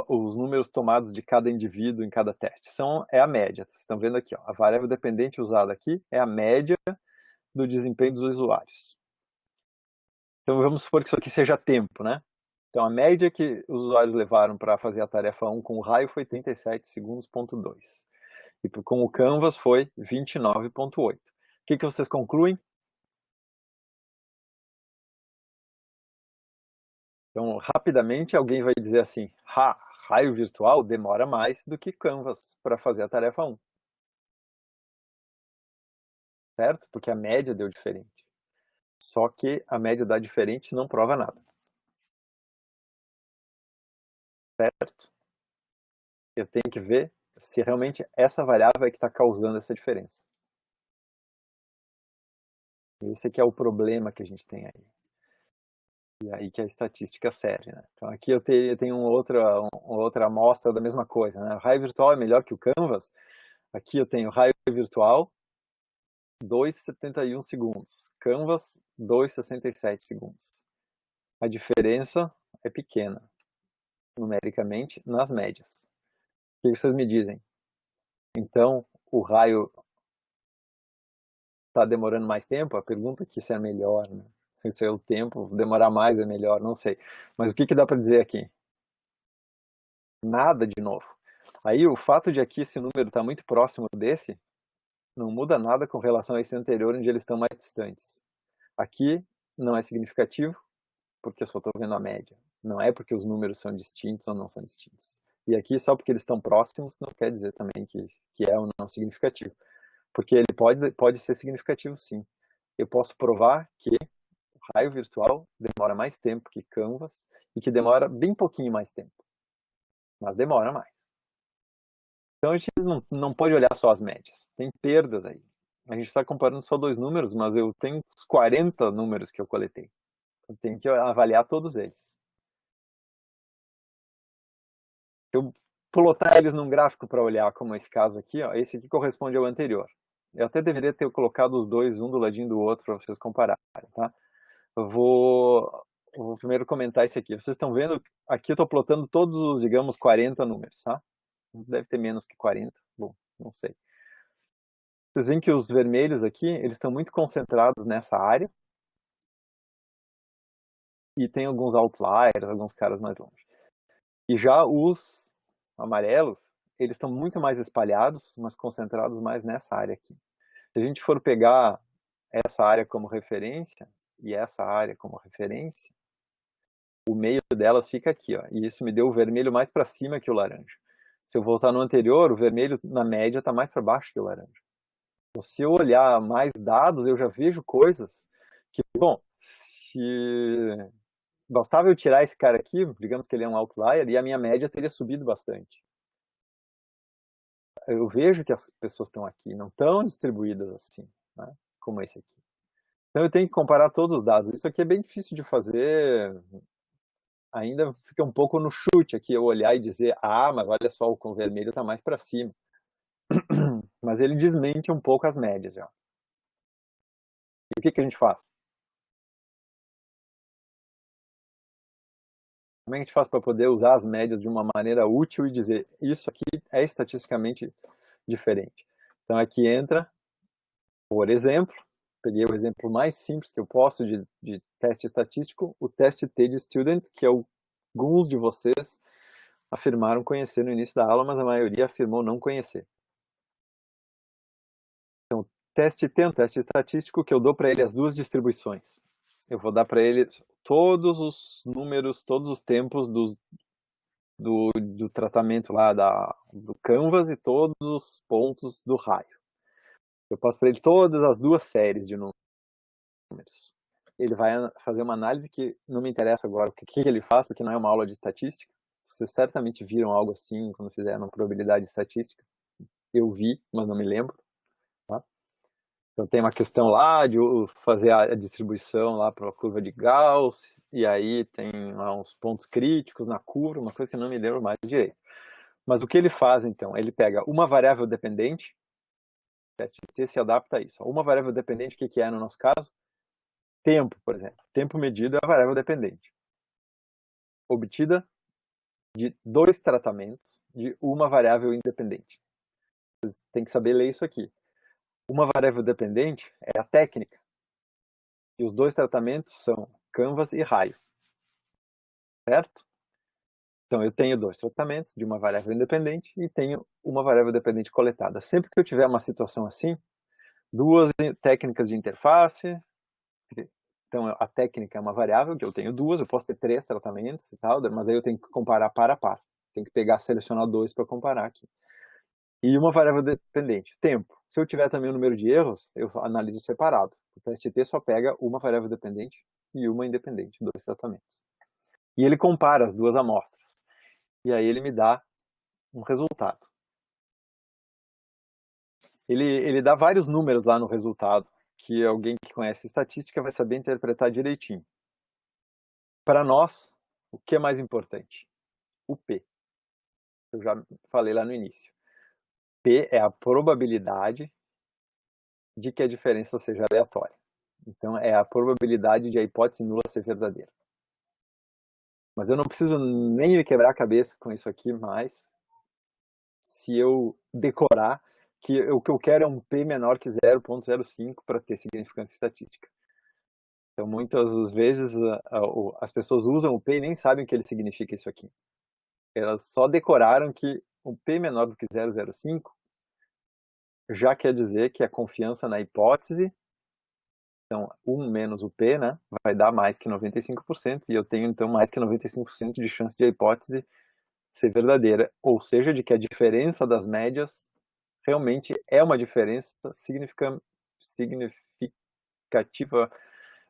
os números tomados de cada indivíduo em cada teste. É a média. Vocês estão vendo aqui, ó, a variável dependente usada aqui é a média do desempenho dos usuários. Então vamos supor que isso aqui seja tempo, né? Então a média que os usuários levaram para fazer a tarefa 1 com o raio foi 37 segundos,2. E com o Canvas foi 29,8. O que vocês concluem? Então, rapidamente alguém vai dizer assim, raio virtual demora mais do que Canvas para fazer a tarefa 1. Certo? Porque a média deu diferente. Só que a média dá diferente não prova nada. Certo? Eu tenho que ver se realmente essa variável é que está causando essa diferença. Esse aqui é o problema que a gente tem aí. E aí que a estatística serve, né? Então aqui eu tenho outra amostra da mesma coisa, né? O raio virtual é melhor que o Canvas. Aqui eu tenho raio virtual, 2,71 segundos. Canvas, 2,67 segundos. A diferença é pequena, numericamente, nas médias. O que vocês me dizem? Então, o raio está demorando mais tempo? A pergunta aqui se é melhor, né? Se é o tempo, demorar mais é melhor, não sei. Mas o que dá para dizer aqui? Nada de novo. Aí o fato de aqui esse número estar muito próximo desse, não muda nada com relação a esse anterior, onde eles estão mais distantes. Aqui não é significativo, porque eu só estou vendo a média. Não é porque os números são distintos ou não são distintos. E aqui, só porque eles estão próximos, não quer dizer também que é ou não significativo. Porque ele pode ser significativo, sim. Eu posso provar que o raio virtual demora mais tempo que Canvas e que demora bem pouquinho mais tempo. Mas demora mais. Então a gente não pode olhar só as médias. Tem perdas aí. A gente está comparando só dois números, mas eu tenho uns 40 números que eu coletei. Então tem que avaliar todos eles. Se eu plotar eles num gráfico para olhar, como esse caso aqui, ó, esse aqui corresponde ao anterior. Eu até deveria ter colocado os dois, um do ladinho do outro, para vocês compararem, tá? Eu vou primeiro comentar esse aqui. Vocês estão vendo, aqui eu estou plotando todos os, digamos, 40 números, tá? Deve ter menos que 40, bom, não sei. Vocês veem que os vermelhos aqui, eles estão muito concentrados nessa área. E tem alguns outliers, alguns caras mais longe. E já os amarelos, eles estão muito mais espalhados, mas concentrados mais nessa área aqui. Se a gente for pegar essa área como referência e essa área como referência, o meio delas fica aqui, ó, e isso me deu o vermelho mais para cima que o laranja. Se eu voltar no anterior, o vermelho na média está mais para baixo que o laranja. Então, se eu olhar mais dados, eu já vejo coisas que, bom, se bastava eu tirar esse cara aqui, digamos que ele é um outlier, e a minha média teria subido bastante. Eu vejo que as pessoas estão aqui, não estão distribuídas assim, né, como esse aqui. Então eu tenho que comparar todos os dados. Isso aqui é bem difícil de fazer, ainda fica um pouco no chute aqui, eu olhar e dizer, ah, mas olha só, o com vermelho está mais para cima. Mas ele desmente um pouco as médias já. E o que a gente faz? Como é que a gente faz para poder usar as médias de uma maneira útil e dizer, isso aqui é estatisticamente diferente? Então aqui entra, por exemplo, peguei o exemplo mais simples que eu posso de teste estatístico, o teste T-de-Student, que alguns de vocês afirmaram conhecer no início da aula, mas a maioria afirmou não conhecer. Então, teste T é um teste estatístico que eu dou para ele as duas distribuições. Eu vou dar para ele todos os números, todos os tempos do tratamento lá do Canvas e todos os pontos do raio. Eu passo para ele todas as duas séries de números. Ele vai fazer uma análise que não me interessa agora o que ele faz, porque não é uma aula de estatística. Vocês certamente viram algo assim quando fizeram probabilidade estatística. Eu vi, mas não me lembro. Tá? Então tem uma questão lá de fazer a distribuição lá para a curva de Gauss, e aí tem lá uns pontos críticos na curva, uma coisa que não me lembro mais direito. Mas o que ele faz então? Ele pega uma variável dependente, o teste T se adapta a isso. Uma variável dependente, o que é no nosso caso? Tempo, por exemplo. Tempo medido é a variável dependente. Obtida de dois tratamentos de uma variável independente. Vocês têm que saber ler isso aqui. Uma variável dependente é a técnica. E os dois tratamentos são Canvas e raio. Certo? Então eu tenho dois tratamentos de uma variável independente e tenho uma variável dependente coletada. Sempre que eu tiver uma situação assim, duas técnicas de interface. Então a técnica é uma variável, que eu tenho duas, eu posso ter três tratamentos e tal, mas aí eu tenho que comparar par a par. Tem que pegar, selecionar 2 para comparar aqui. E uma variável dependente, tempo. Se eu tiver também o número de erros, eu analiso separado. O teste T só pega uma variável dependente e uma independente, 2 tratamentos. E ele compara as duas amostras. E aí ele me dá um resultado. Ele dá vários números lá no resultado, que alguém que conhece estatística vai saber interpretar direitinho. Para nós, o que é mais importante? O P. Eu já falei lá no início. P é a probabilidade de que a diferença seja aleatória. Então, é a probabilidade de a hipótese nula ser verdadeira. Mas eu não preciso nem me quebrar a cabeça com isso aqui mais. Se eu decorar que o que eu quero é um P menor que 0,05 para ter significância estatística. Então, muitas vezes, as pessoas usam o P e nem sabem o que ele significa isso aqui. Elas só decoraram que um P menor do que 0,05 já quer dizer que a confiança na hipótese, então 1 menos o P, né, vai dar mais que 95%, e eu tenho então mais que 95% de chance de a hipótese ser verdadeira, ou seja, de que a diferença das médias realmente é uma diferença significativa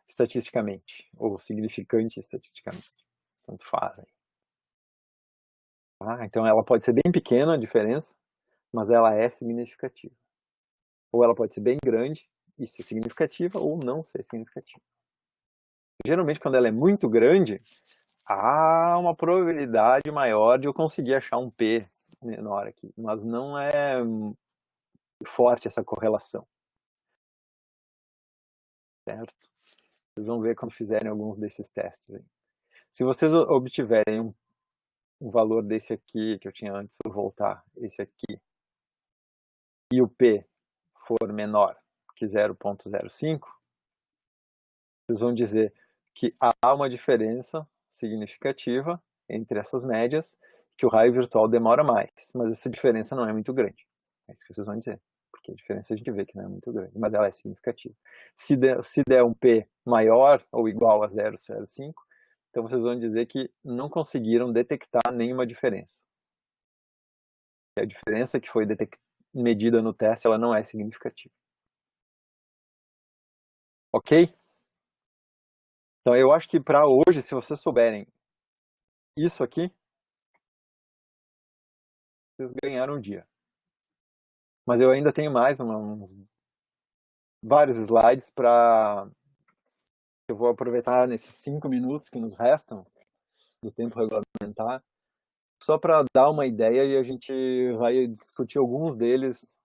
estatisticamente, ou significante estatisticamente, tanto faz. Então ela pode ser bem pequena a diferença, mas ela é significativa. Ou ela pode ser bem grande e ser significativa, ou não ser significativa. Geralmente, quando ela é muito grande, há uma probabilidade maior de eu conseguir achar um P menor aqui, mas não é forte essa correlação. Certo? Vocês vão ver quando fizerem alguns desses testes aí. Se vocês obtiverem um valor desse aqui, que eu tinha antes, vou voltar, esse aqui, e o P for menor que 0,05, vocês vão dizer que há uma diferença significativa entre essas médias, que o raio virtual demora mais, mas essa diferença não é muito grande. É isso que vocês vão dizer, porque a diferença a gente vê que não é muito grande, mas ela é significativa. Se der um P maior ou igual a 0,05, então vocês vão dizer que não conseguiram detectar nenhuma diferença. A diferença que foi medida no teste, ela não é significativa. Ok? Então eu acho que para hoje, se vocês souberem isso aqui, vocês ganharam um dia. Mas eu ainda tenho mais vários slides para... Eu vou aproveitar nesses 5 minutos que nos restam do tempo regulamentar, só para dar uma ideia, e a gente vai discutir alguns deles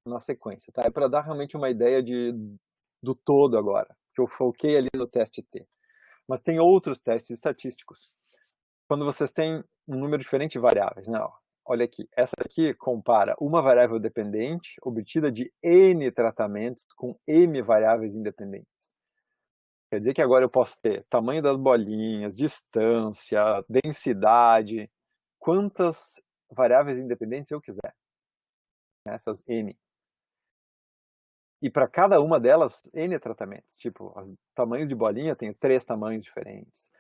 na sequência, tá? É para dar realmente uma ideia do todo agora, que eu foquei ali no teste T. Mas tem outros testes estatísticos. Quando vocês têm um número diferente de variáveis, né? Olha aqui, essa aqui compara uma variável dependente obtida de N tratamentos com M variáveis independentes. Quer dizer que agora eu posso ter tamanho das bolinhas, distância, densidade, quantas variáveis independentes eu quiser. Essas N. E para cada uma delas, N tratamentos. Tipo, os tamanhos de bolinha tem 3 tamanhos diferentes.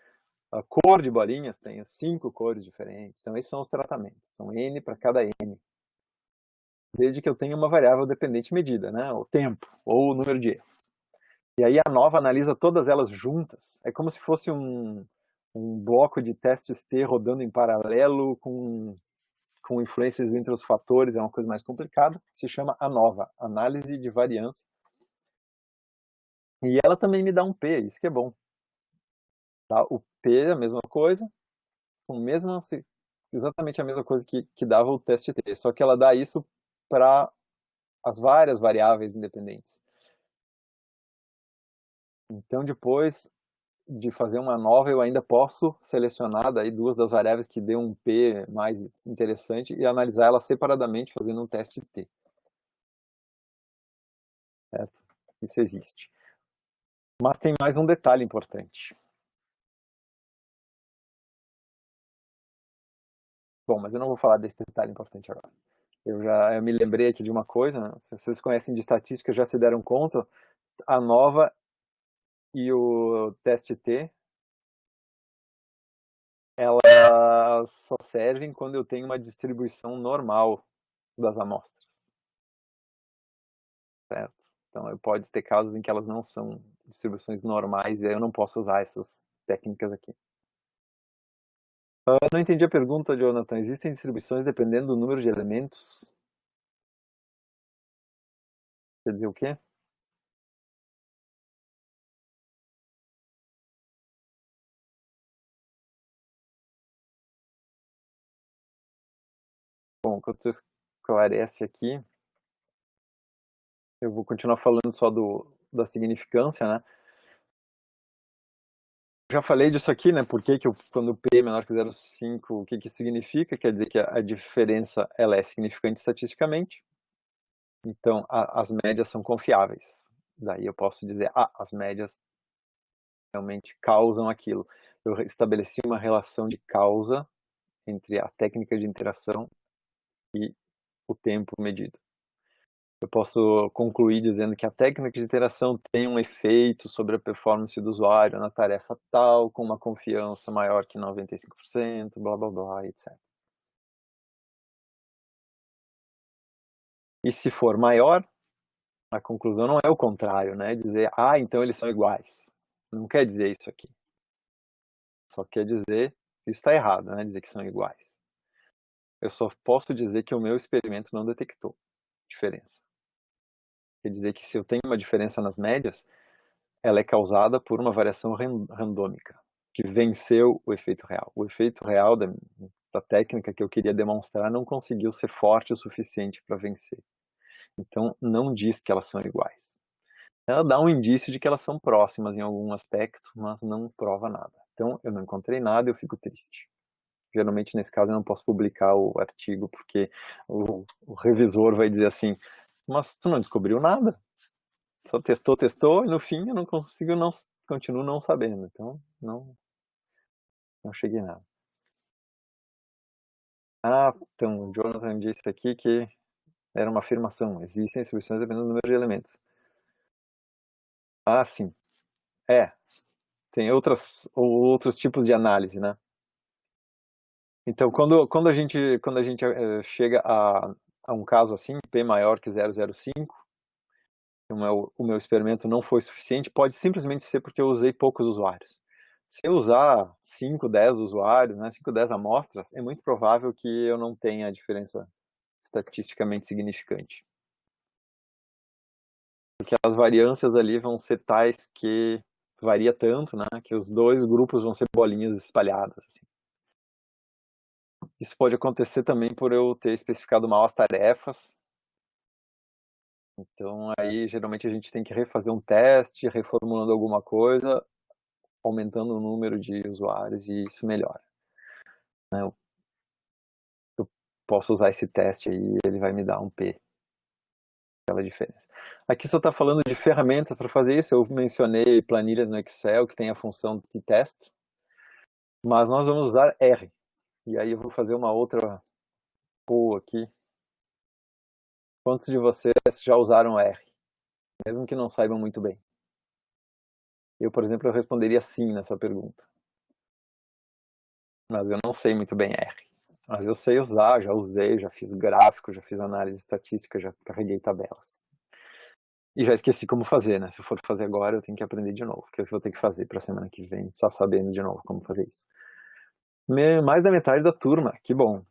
A cor de bolinhas tem 5 cores diferentes. Então, esses são os tratamentos. São N para cada N. Desde que eu tenha uma variável dependente medida, né? O tempo, ou o número de erros. E aí a nova analisa todas elas juntas. É como se fosse um bloco de testes T rodando em paralelo com influências entre os fatores. É uma coisa mais complicada. Se chama ANOVA, Análise de Variância. E ela também me dá um P, isso que é bom. Tá? O P é a mesma coisa, exatamente a mesma coisa que dava o teste T, só que ela dá isso para as várias variáveis independentes. Então, depois de fazer uma nova, eu ainda posso selecionar daí 2 das variáveis que dê um P mais interessante e analisar elas separadamente fazendo um teste T. Certo? Isso existe. Mas tem mais um detalhe importante. Bom, mas eu não vou falar desse detalhe importante agora. Eu me lembrei aqui de uma coisa, né? Se vocês conhecem de estatística, já se deram conta, a nova e o teste T elas só servem quando eu tenho uma distribuição normal das amostras, certo? Então, pode ter casos em que elas não são distribuições normais e aí eu não posso usar essas técnicas aqui. Eu não entendi a pergunta, Jonathan. Existem distribuições dependendo do número de elementos? Quer dizer o quê? Bom, enquanto você esclarece aqui, eu vou continuar falando só da significância, né? Já falei disso aqui, né? Por que quando o P é menor que 0,5, o que isso significa? Quer dizer que a diferença ela é significante estatisticamente. Então, as médias são confiáveis. Daí eu posso dizer, as médias realmente causam aquilo. Eu estabeleci uma relação de causa entre a técnica de interação e o tempo medido. Eu posso concluir dizendo que a técnica de interação tem um efeito sobre a performance do usuário na tarefa tal, com uma confiança maior que 95%, blá blá blá, etc. E se for maior, a conclusão não é o contrário, né? Dizer, então eles são iguais. Não quer dizer isso aqui. Só quer dizer, isso está errado, né? Dizer que são iguais. Eu só posso dizer que o meu experimento não detectou diferença. Quer dizer que se eu tenho uma diferença nas médias, ela é causada por uma variação randômica, que venceu o efeito real. O efeito real da técnica que eu queria demonstrar não conseguiu ser forte o suficiente para vencer. Então, não diz que elas são iguais. Ela dá um indício de que elas são próximas em algum aspecto, mas não prova nada. Então, eu não encontrei nada e eu fico triste. Geralmente, nesse caso, eu não posso publicar o artigo, porque o revisor vai dizer assim, mas tu não descobriu nada? Só testou, e no fim eu não consigo, continuo não sabendo. Então, não cheguei nada. Então, o Jonathan disse aqui que era uma afirmação. Existem distribuições dependendo do número de elementos. Sim. Tem outros tipos de análise, né? Então, quando a gente chega a um caso assim, P maior que 0,05, o meu experimento não foi suficiente, pode simplesmente ser porque eu usei poucos usuários. Se eu usar 5, 10 usuários, né, 5, 10 amostras, é muito provável que eu não tenha diferença estatisticamente significante. Porque as variâncias ali vão ser tais que varia tanto, né, que os dois grupos vão ser bolinhas espalhadas. Assim. Isso pode acontecer também por eu ter especificado mal as tarefas. Então, aí, geralmente, a gente tem que refazer um teste, reformulando alguma coisa, aumentando o número de usuários, e isso melhora. Né? Eu posso usar esse teste aí e ele vai me dar um P. Aquela diferença. Aqui só está falando de ferramentas para fazer isso. Eu mencionei planilhas no Excel que tem a função de teste, mas nós vamos usar R. E aí eu vou fazer uma outra poll aqui. Quantos de vocês já usaram R? Mesmo que não saibam muito bem. Eu, por exemplo, eu responderia sim nessa pergunta. Mas eu não sei muito bem R. Mas eu sei usar, já usei, já fiz gráfico, já fiz análise estatística, já carreguei tabelas. E já esqueci como fazer, né? Se eu for fazer agora, eu tenho que aprender de novo. Porque eu vou ter que fazer para a semana que vem, só sabendo de novo como fazer isso. Mais da metade da turma, que bom.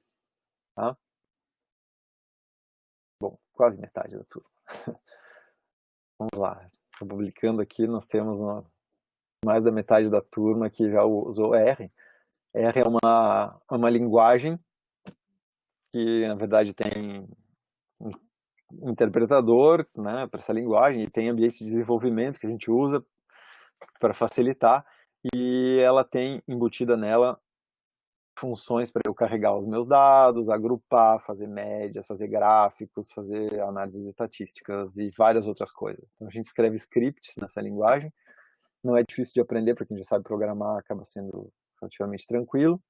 Tá? Bom, quase metade da turma. Vamos lá. Estou publicando aqui, nós temos mais da metade da turma que já usou R. R é uma linguagem que, na verdade, tem um interpretador, né, para essa linguagem, e tem ambiente de desenvolvimento que a gente usa para facilitar, e ela tem embutida nela funções para eu carregar os meus dados, agrupar, fazer médias, fazer gráficos, fazer análises estatísticas e várias outras coisas. Então a gente escreve scripts nessa linguagem, não é difícil de aprender, porque a gente sabe programar, acaba sendo relativamente tranquilo.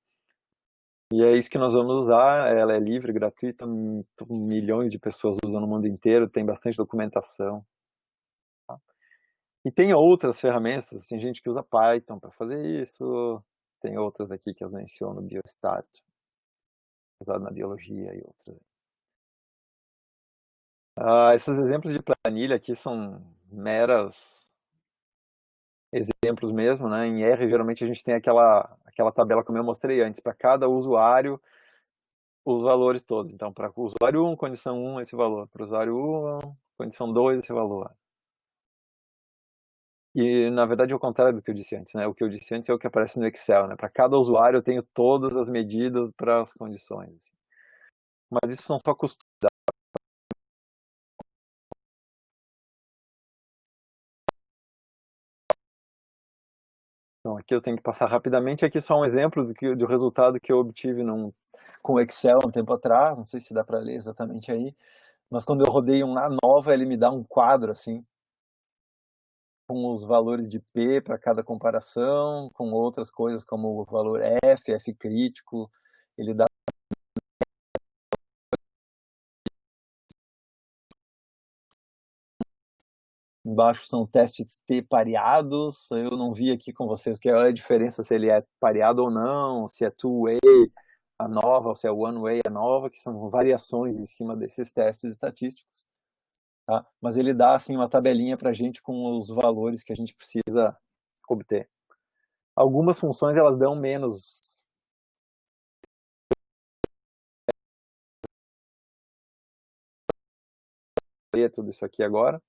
E é isso que nós vamos usar, ela é livre, gratuita, milhões de pessoas usam no mundo inteiro, tem bastante documentação. Tá? E tem outras ferramentas, tem gente que usa Python para fazer isso, Tem outras aqui que eu menciono, biostat, usado na biologia e outras. Esses exemplos de planilha aqui são meros exemplos mesmo, né? Em R, geralmente a gente tem aquela tabela como eu mostrei antes, para cada usuário, os valores todos. Então, para o usuário 1, condição 1, esse valor. Para o usuário 1, condição 2, esse valor. E, na verdade, é o contrário do que eu disse antes, né? O que eu disse antes é o que aparece no Excel, né? Para cada usuário eu tenho todas as medidas para as condições. Assim. Mas isso são só costumes. Então, aqui eu tenho que passar rapidamente. Aqui só um exemplo do resultado que eu obtive com o Excel um tempo atrás. Não sei se dá para ler exatamente aí. Mas quando eu rodei uma nova, ele me dá um quadro assim, com os valores de P para cada comparação, com outras coisas como o valor F crítico. Ele dá embaixo são testes T pareados. Eu não vi aqui com vocês que é a diferença se ele é pareado ou não, se é two-way a nova, ou se é one-way a nova, que são variações em cima desses testes estatísticos. Tá? Mas ele dá assim uma tabelinha para a gente com os valores que a gente precisa obter. Algumas funções elas dão menos. Tudo isso aqui agora.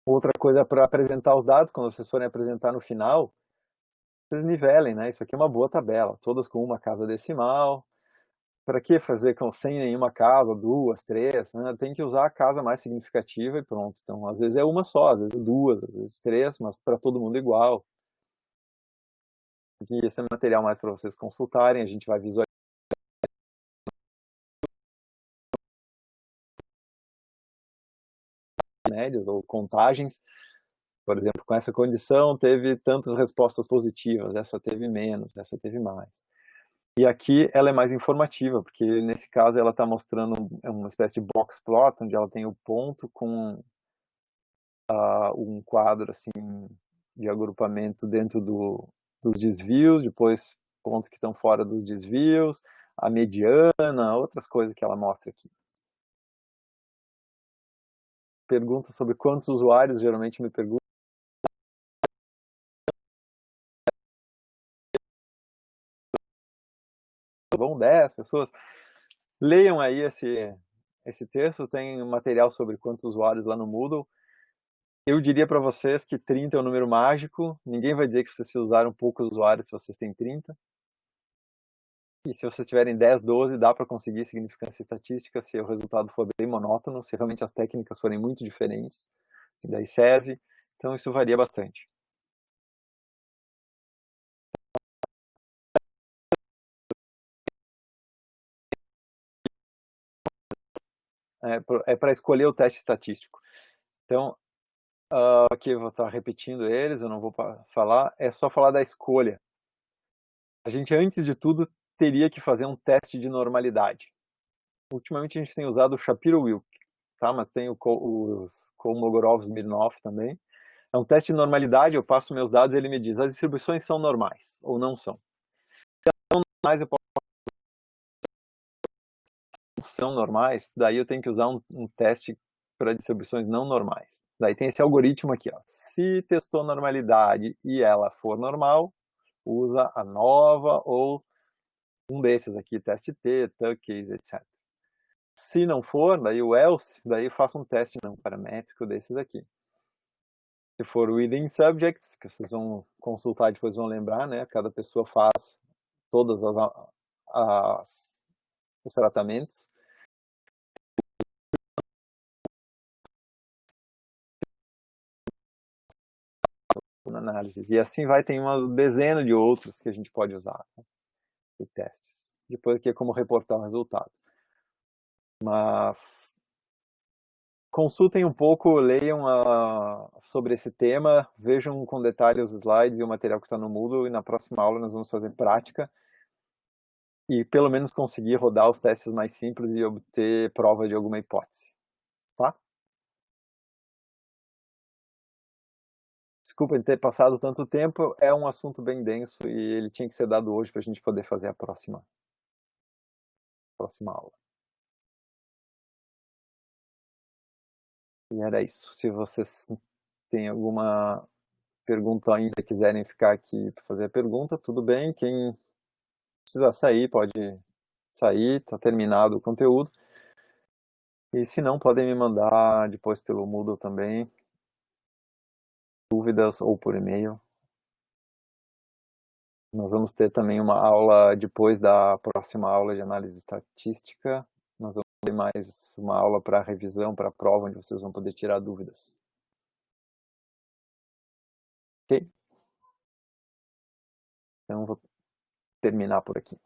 Outra coisa para apresentar os dados, quando vocês forem apresentar no final, vocês nivelem, né? Isso aqui é uma boa tabela, todas com uma casa decimal. Para que fazer sem nenhuma casa, duas, três? Né? Tem que usar a casa mais significativa e pronto. Então, às vezes é uma só, às vezes duas, às vezes três, mas para todo mundo igual. Aqui esse é material mais para vocês consultarem, a gente vai visualizar médias ou contagens. Por exemplo, com essa condição teve tantas respostas positivas, essa teve menos, essa teve mais. E aqui ela é mais informativa, porque nesse caso ela está mostrando uma espécie de box plot, onde ela tem o ponto com um quadro assim, de agrupamento dentro dos desvios, depois pontos que estão fora dos desvios, a mediana, outras coisas que ela mostra aqui. Pergunta sobre quantos usuários, geralmente me perguntam. Vão 10 pessoas. Leiam aí esse texto, tem material sobre quantos usuários lá no Moodle. Eu diria para vocês que 30 é um número mágico, ninguém vai dizer que vocês usaram poucos usuários se vocês têm 30. E se vocês tiverem 10, 12, dá para conseguir significância estatística se o resultado for bem monótono, se realmente as técnicas forem muito diferentes, e daí serve. Então isso varia bastante. É para escolher o teste estatístico. Então, aqui eu vou estar repetindo eles, eu não vou falar, é só falar da escolha. A gente, antes de tudo, teria que fazer um teste de normalidade. Ultimamente a gente tem usado o Shapiro-Wilk, tá? Mas tem os Kolmogorov-Smirnov também. É um teste de normalidade, eu passo meus dados e ele me diz, as distribuições são normais ou não são. Se são normais, eu posso... são normais, daí eu tenho que usar um teste para distribuições não normais. Daí tem esse algoritmo aqui, ó. Se testou normalidade e ela for normal, usa a nova ou um desses aqui, teste T, Tukey's, etc. Se não for, daí o else, daí eu faço um teste não paramétrico desses aqui. Se for within subjects, que vocês vão consultar e depois vão lembrar, né? Cada pessoa faz todos os tratamentos. Na análise. E assim vai, tem uma dezena de outros que a gente pode usar, né, de testes. Depois aqui é como reportar o resultado. Mas consultem um pouco, leiam sobre esse tema, vejam com detalhe os slides e o material que está no Moodle, e na próxima aula nós vamos fazer prática e pelo menos conseguir rodar os testes mais simples e obter prova de alguma hipótese. Tá? Desculpa ter passado tanto tempo, é um assunto bem denso e ele tinha que ser dado hoje para a gente poder fazer a próxima aula. E era isso. Se vocês têm alguma pergunta ainda, quiserem ficar aqui para fazer a pergunta, tudo bem. Quem precisar sair, pode sair, está terminado o conteúdo. E se não, podem me mandar depois pelo Moodle também, dúvidas ou por e-mail. Nós vamos ter também uma aula depois da próxima aula de análise estatística. Nós vamos ter mais uma aula para revisão, para a prova, onde vocês vão poder tirar dúvidas. Ok? Então, vou terminar por aqui.